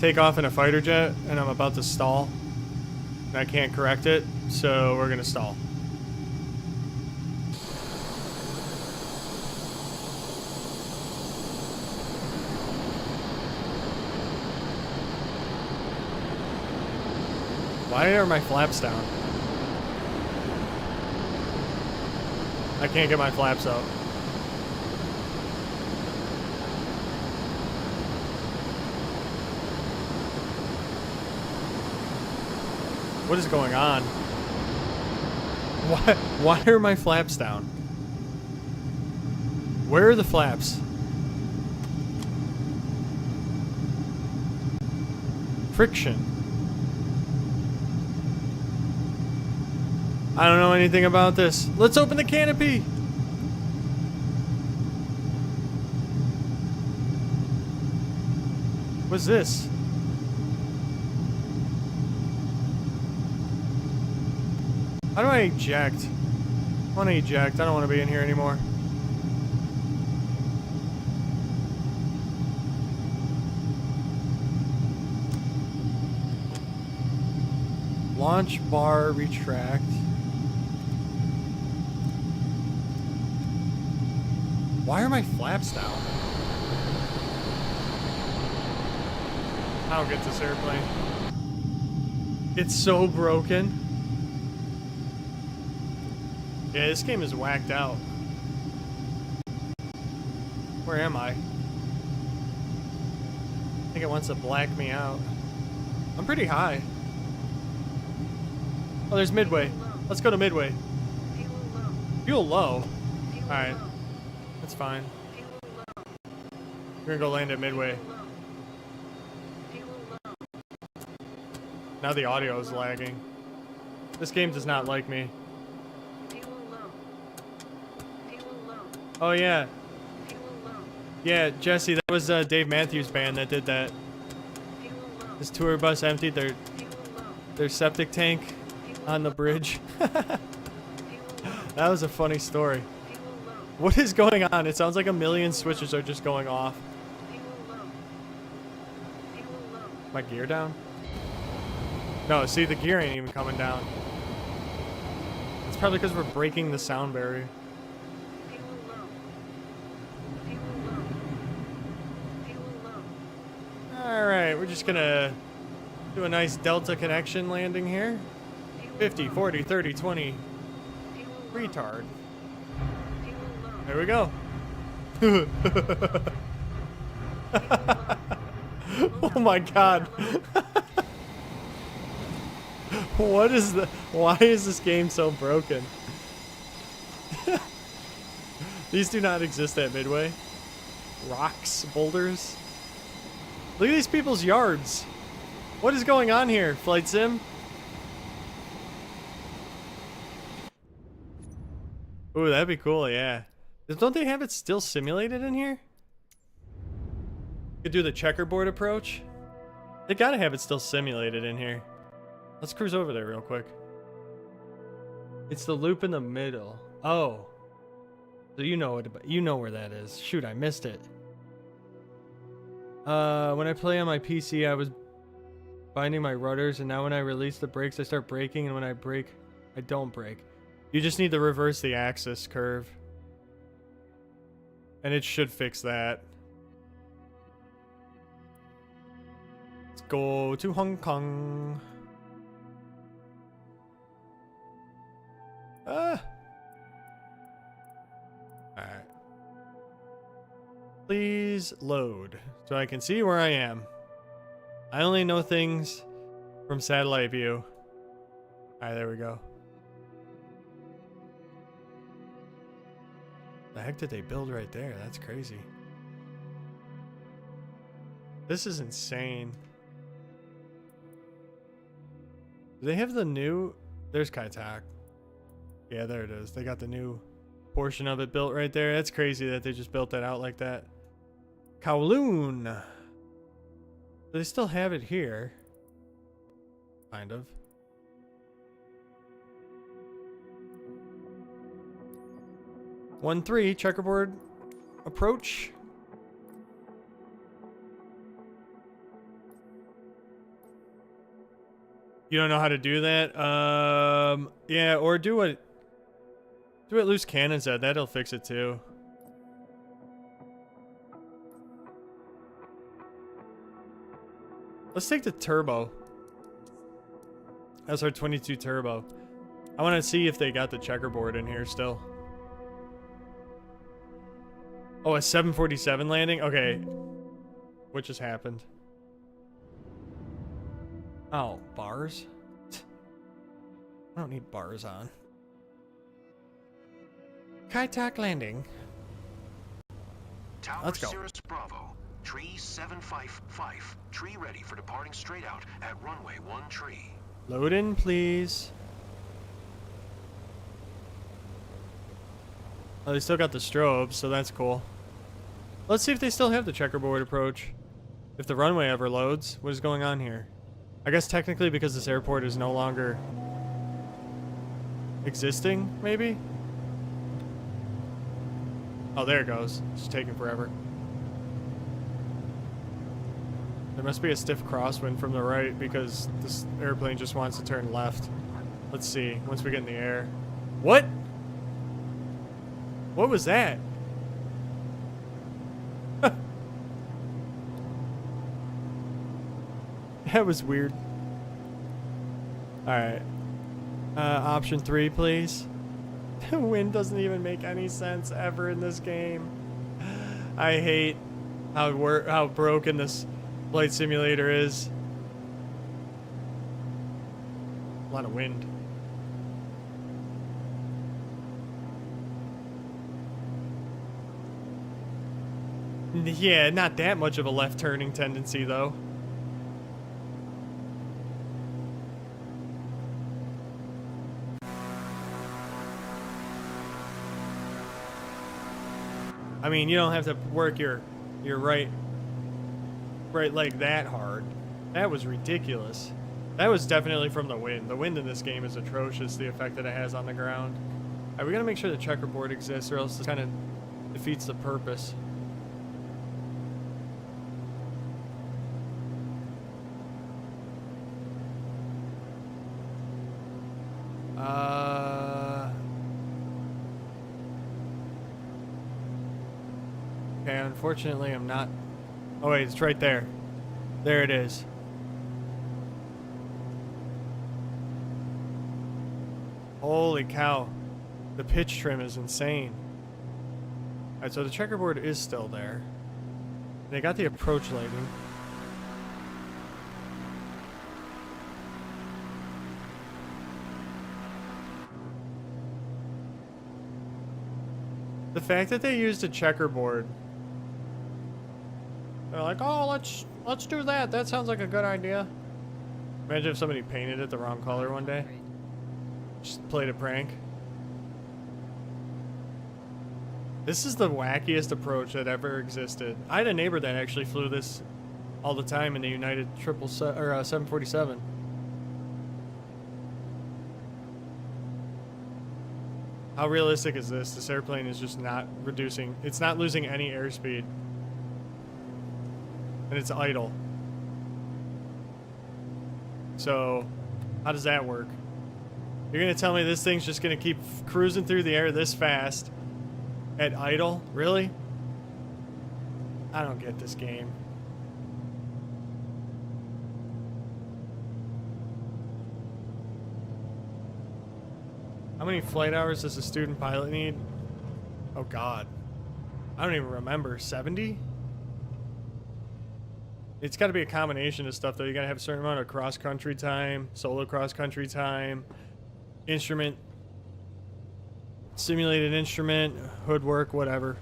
A: take off in a fighter jet, and I'm about to stall. And I can't correct it, so we're gonna stall. Why are my flaps down? I can't get my flaps up. What is going on? Why are my flaps down? Where are the flaps? Friction. I don't know anything about this. Let's open the canopy. What's this? How do I eject? I want to eject. I don't want to be in here anymore. Launch bar retract. Why are my flaps down? I don't get this airplane. It's so broken. Yeah, this game is whacked out. Where am I? I think it wants to black me out. I'm pretty high. Oh, there's Midway. Let's go to Midway. Fuel low. Alright. That's fine. We're gonna go land at Midway. Now the audio is lagging. This game does not like me. Oh yeah. Yeah, Jesse, that was Dave Matthews Band that did that. This tour bus emptied their septic tank on the bridge. That was a funny story. What is going on? It sounds like a million switches are just going off. My gear down? No, see, the gear ain't even coming down. It's probably because we're breaking the sound barrier. Alright, we're just gonna do a nice Delta connection landing here. 50, 40, 30, 20. Retard. There we go. Oh my god. What is the... Why is this game so broken? These do not exist at Midway. Rocks, boulders. Look at these people's yards. What is going on here, Flight Sim? Ooh, that'd be cool, yeah. Don't they have it still simulated in here? Could do the checkerboard approach. They gotta have it still simulated in here. Let's cruise over there real quick. It's the loop in the middle. Oh. So you know where that is. Shoot, I missed it. When I play on my PC, I was binding my rudders, and now when I release the brakes, I start braking, and when I brake, I don't brake. You just need to reverse the axis curve. And it should fix that. Let's go to Hong Kong. Alright. Please load so I can see where I am. I only know things from satellite view. Alright, there we go. The heck did they build right there? That's crazy. This is insane. Do they have the new... There's Kai Tak. Yeah, there it is. They got the new portion of it built right there. That's crazy that they just built that out like that. Kowloon. They still have it here. Kind of. One three checkerboard approach. You don't know how to do that? Yeah, or do what Loose Cannon said. That'll fix it too. Let's take the turbo. SR-22 turbo. I want to see if they got the checkerboard in here still. Oh, a 747 landing? Okay. What just happened? Oh, bars? I don't need bars on. Kaitak landing.
F: Tower
A: Let's go.
F: Cirrus Bravo. Tree 755. Tree ready for departing straight out at runway 1 tree.
A: Load in, please. Oh, they still got the strobes, so that's cool. Let's see if they still have the checkerboard approach. If the runway ever loads, what is going on here? I guess technically because this airport is no longer existing, maybe? Oh, there it goes. It's taking forever. There must be a stiff crosswind from the right because this airplane just wants to turn left. Let's see, once we get in the air. What? What was that? That was weird. Alright. Option 3, please. The wind doesn't even make any sense ever in this game. I hate how broken this flight simulator is. A lot of wind. Yeah, not that much of a left turning tendency though. I mean, you don't have to work your right leg that hard. That was ridiculous. That was definitely from the wind. The wind in this game is atrocious, the effect that it has on the ground. Alright, we gotta make sure the checkerboard exists or else this kind of defeats the purpose. Okay, unfortunately I'm not... Oh wait, it's right there. There it is. Holy cow. The pitch trim is insane. Alright, so the checkerboard is still there. They got the approach lighting. The fact that they used a checkerboard. They're like, oh, let's do that. That sounds like a good idea. Imagine if somebody painted it the wrong color one day. Just played a prank. This is the wackiest approach that ever existed. I had a neighbor that actually flew this all the time in the United 747. How realistic is this? This airplane is just not reducing. It's not losing any airspeed. And it's idle. So, how does that work? You're gonna tell me this thing's just gonna keep cruising through the air this fast at idle? Really? I don't get this game. How many flight hours does a student pilot need? Oh god. I don't even remember. 70? It's got to be a combination of stuff though. You got to have a certain amount of cross-country time, solo cross-country time, instrument, simulated instrument, hood work, whatever.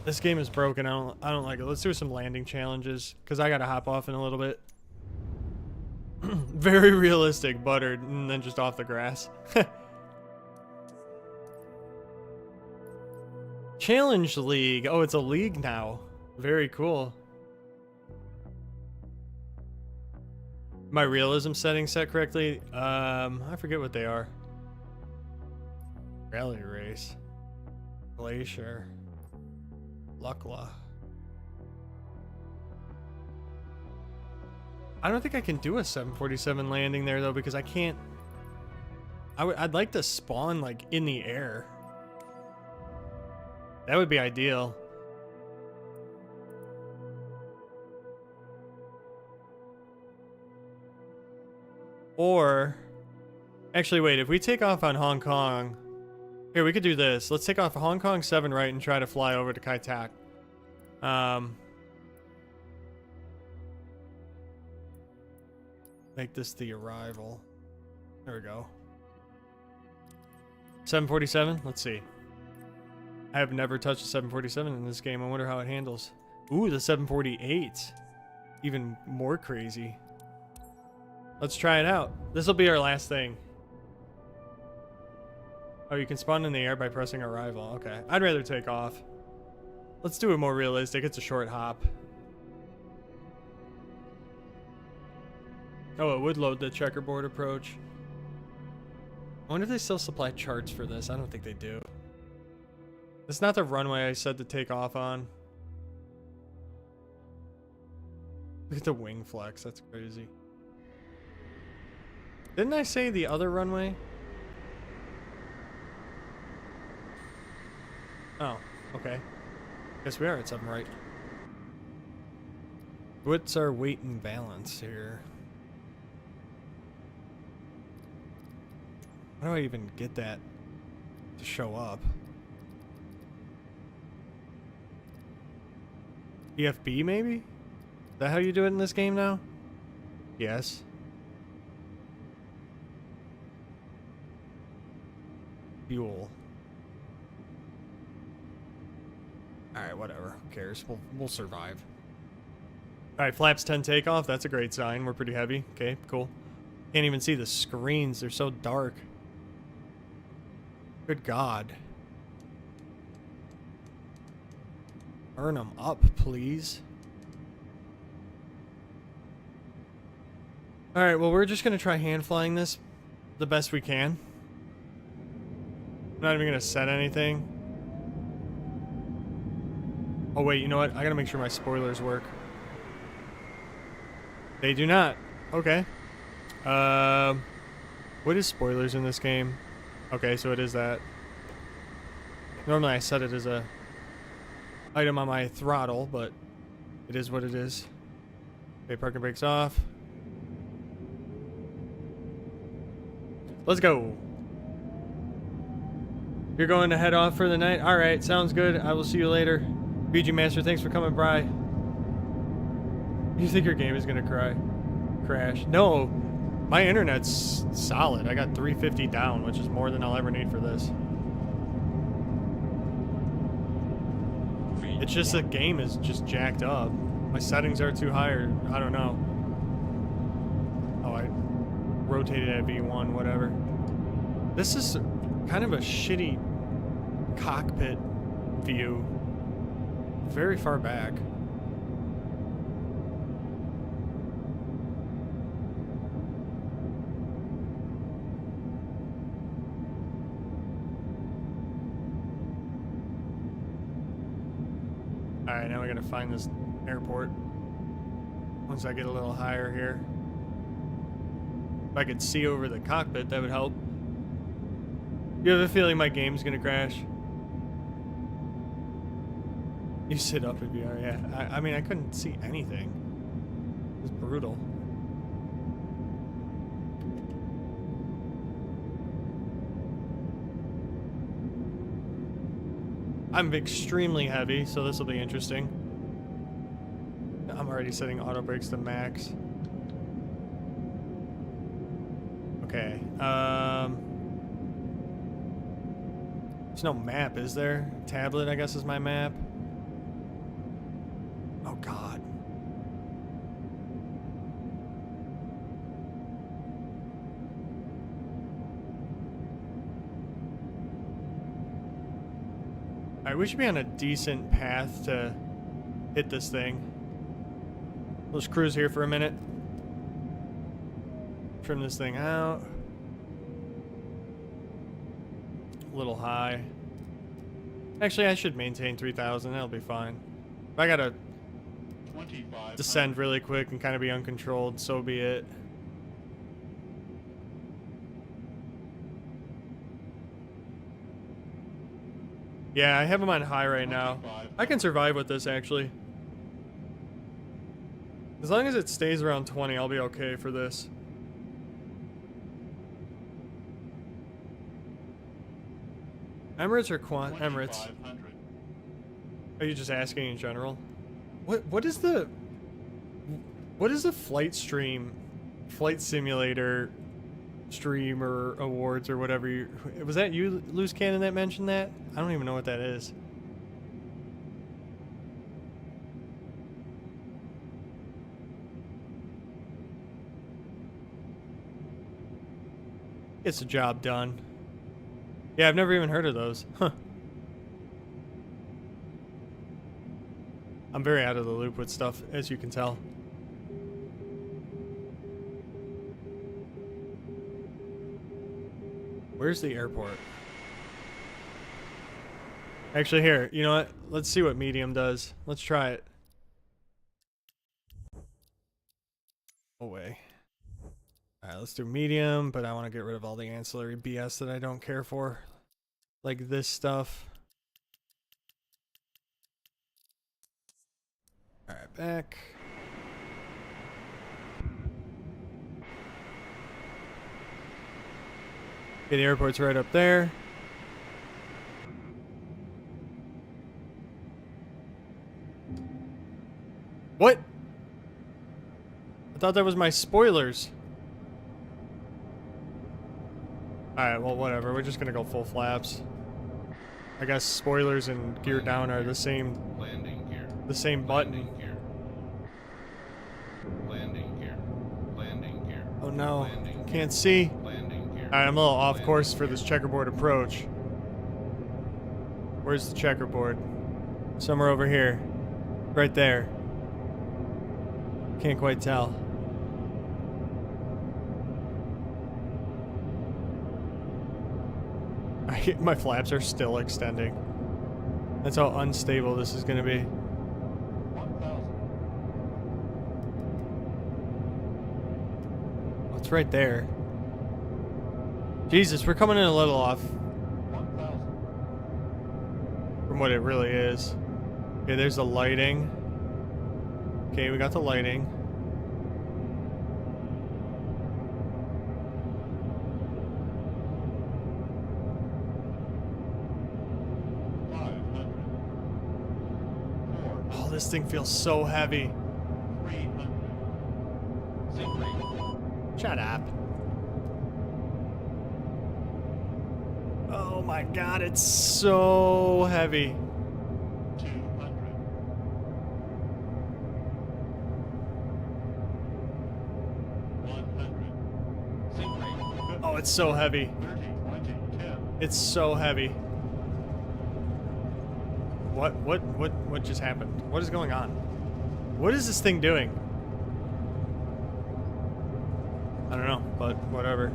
A: This game is broken. I don't like it. Let's do some landing challenges because I got to hop off in a little bit. Very realistic, buttered, and then just off the grass. Challenge League. Oh, it's a league now. Very cool. My realism settings set correctly? I forget what they are. Rally race. Glacier. Lukla. I don't think I can do a 747 landing there though because I can't. I'd like to spawn like in the air. That would be ideal. Or, actually, wait. If we take off on Hong Kong, here we could do this. Let's take off Hong Kong 7 right and try to fly over to Kai Tak. Make this the arrival. There we go. 747. Let's see. I have never touched a 747 in this game. I wonder how it handles. Ooh, the 748. Even more crazy. Let's try it out. This will be our last thing. Oh, you can spawn in the air by pressing arrival. Okay. I'd rather take off. Let's do it more realistic. It's a short hop. Oh, it would load the checkerboard approach. I wonder if they still supply charts for this. I don't think they do. It's not the runway I said to take off on. Look at the wing flex. That's crazy. Didn't I say the other runway? Oh, okay. Guess we are at 7 right. What's our weight and balance here? How do I even get that to show up? EFB maybe? Is that how you do it in this game now? Yes. Fuel. Alright, whatever. Who cares? We'll survive. Alright, flaps 10 takeoff. That's a great sign. We're pretty heavy. Okay, cool. Can't even see the screens. They're so dark. Good God. Burn them up, please. Alright, well, we're just going to try hand flying this the best we can. I'm not even going to set anything. Oh, wait, you know what? I got to make sure my spoilers work. They do not. Okay. What is spoilers in this game? Okay, so it is that. Normally I set it as a item on my throttle, but it is what it is. Okay, parking brakes off. Let's go. You're going to head off for the night? Alright, sounds good. I will see you later. BG Master, thanks for coming by. You think your game is gonna crash? No, my internet's solid. I got 350 down, which is more than I'll ever need for this. It's just the game is just jacked up. My settings are too high, or I don't know. Oh, I rotated at V1, whatever. This is kind of a shitty cockpit view. Very far back. Alright, now we gotta find this airport. Once I get a little higher here. If I could see over the cockpit, that would help. You have a feeling my game's gonna crash? You sit up in VR, yeah. I mean, I couldn't see anything. It was brutal. I'm extremely heavy, so this will be interesting. I'm already setting auto brakes to max. Okay. There's no map, is there? Tablet, I guess, is my map. Oh, God. Alright, we should be on a decent path to hit this thing. Let's cruise here for a minute. Trim this thing out. A little high. Actually, I should maintain 3,000. That'll be fine. If I gotta descend really quick and kind of be uncontrolled, so be it. Yeah, I have them on high right now. I can survive with this, actually. As long as it stays around 20, I'll be okay for this. Emirates or Emirates? Are you just asking in general? What is the flight simulator stream or awards or whatever was that you, Loose Cannon, that mentioned that? I don't even know what that is. Gets the job done. Yeah, I've never even heard of those. Huh. I'm very out of the loop with stuff, as you can tell. Where's the airport? Actually, here, you know what? Let's see what medium does. Let's try it. Away. Alright, let's do medium, but I want to get rid of all the ancillary BS that I don't care for. Like this stuff. Alright, back. Okay, the airport's right up there. What? I thought that was my spoilers. Alright, well, whatever. We're just gonna go full flaps. I guess spoilers and gear down are the same.
J: Landing gear.
A: The same button.
J: Landing gear. Landing gear. Landing gear.
A: Oh no,
J: Landing
A: can't see.
J: Landing gear.
A: Alright, I'm a little off course for this checkerboard approach. Where's the checkerboard? Somewhere over here. Right there. Can't quite tell. My flaps are still extending. That's how unstable this is gonna be.
J: 1,000.
A: Oh, it's right there. Jesus, we're coming in a little off
J: 1,000.
A: from what it really is. Okay, there's the lighting. Okay, we got the lighting. Oh, this thing feels so heavy.
J: 300. Zinc rate.
A: Shut up. Oh my god, it's so heavy.
J: 200. 100. Zinc rate.
A: Oh, it's so heavy.
J: 30, 20, 10.
A: It's so heavy. What just happened? What is going on? What is this thing doing? I don't know, but whatever.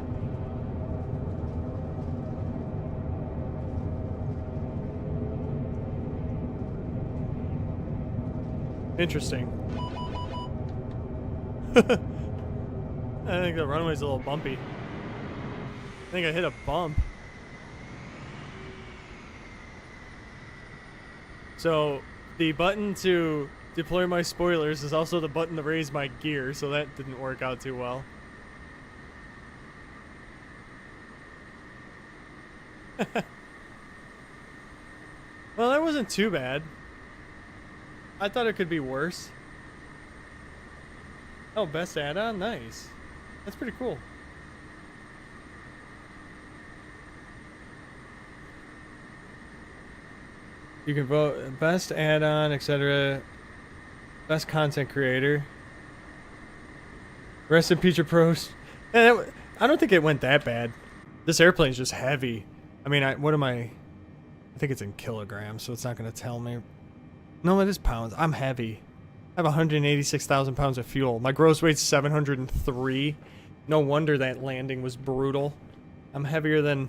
A: Interesting. I think the runway's a little bumpy. I think I hit a bump. So, the button to deploy my spoilers is also the button to raise my gear, so that didn't work out too well. Well, that wasn't too bad. I thought it could be worse. Oh, best add-on? Nice. That's pretty cool. You can vote best add-on, etc. Best content creator. Rest in peace, pros. I don't think it went that bad. This airplane's just heavy. I mean, what am I? I think it's in kilograms, so it's not going to tell me. No, it is pounds. I'm heavy. I have 186,000 pounds of fuel. My gross weight's 703. No wonder that landing was brutal. I'm heavier than...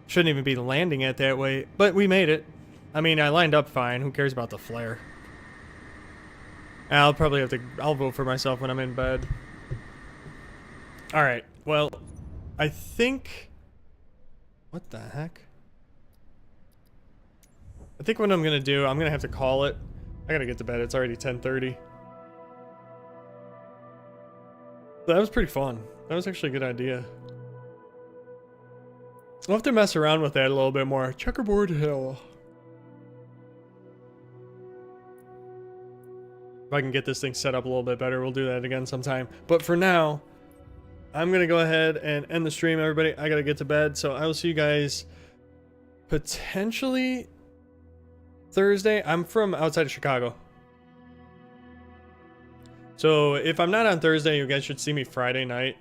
A: Shouldn't even be landing it that way, but we made it. I mean, I lined up fine. Who cares about the flare? I'll probably have to... I'll vote for myself when I'm in bed. Alright, well, I think... What the heck? I think what I'm gonna do, I'm gonna have to call it. I gotta get to bed. It's already 10:30. That was pretty fun. That was actually a good idea. We'll have to mess around with that a little bit more. Checkerboard Hill. If I can get this thing set up a little bit better, we'll do that again sometime. But for now, I'm going to go ahead and end the stream, everybody. I got to get to bed, so I will see you guys potentially Thursday. I'm from outside of Chicago. So if I'm not on Thursday, you guys should see me Friday night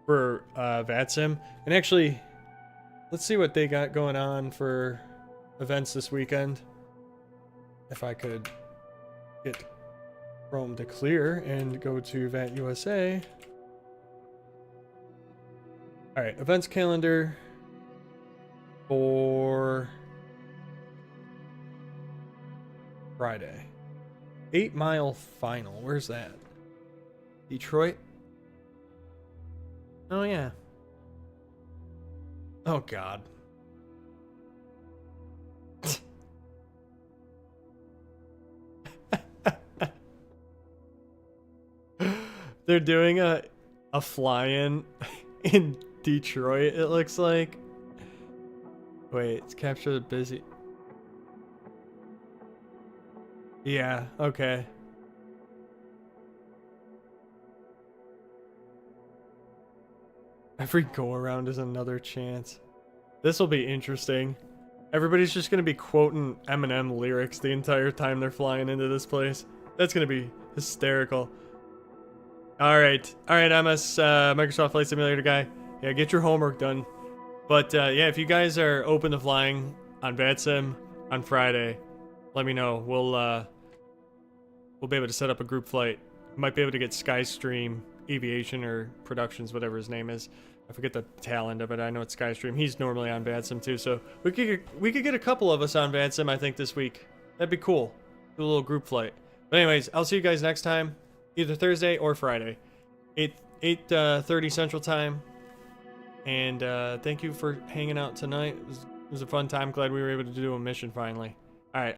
A: for VATSIM. And actually, let's see what they got going on for events this weekend. If I could get Chrome to clear and go to VAT USA. All right, events calendar for Friday. 8 Mile Final. Where's that? Detroit? Oh, yeah. Oh, God. They're doing a fly-in in Detroit, it looks like. Wait, it's captured busy. Yeah, okay. Every go-around is another chance. This will be interesting. Everybody's just going to be quoting Eminem lyrics the entire time they're flying into this place. That's going to be hysterical. Alright, MS Microsoft Flight Simulator guy. Yeah, get your homework done. But yeah, if you guys are open to flying on VATSIM on Friday, let me know. We'll be able to set up a group flight. Might be able to get Skystream Aviation or Productions, whatever his name is. I forget the tail end of it. I know it's Skystream. He's normally on VATSIM too, so we could get a couple of us on VATSIM, I think, this week. That'd be cool. Do a little group flight. But anyways, I'll see you guys next time, either Thursday or Friday, 8:30 Central Time. And thank you for hanging out tonight. It was a fun time. Glad we were able to do a mission finally.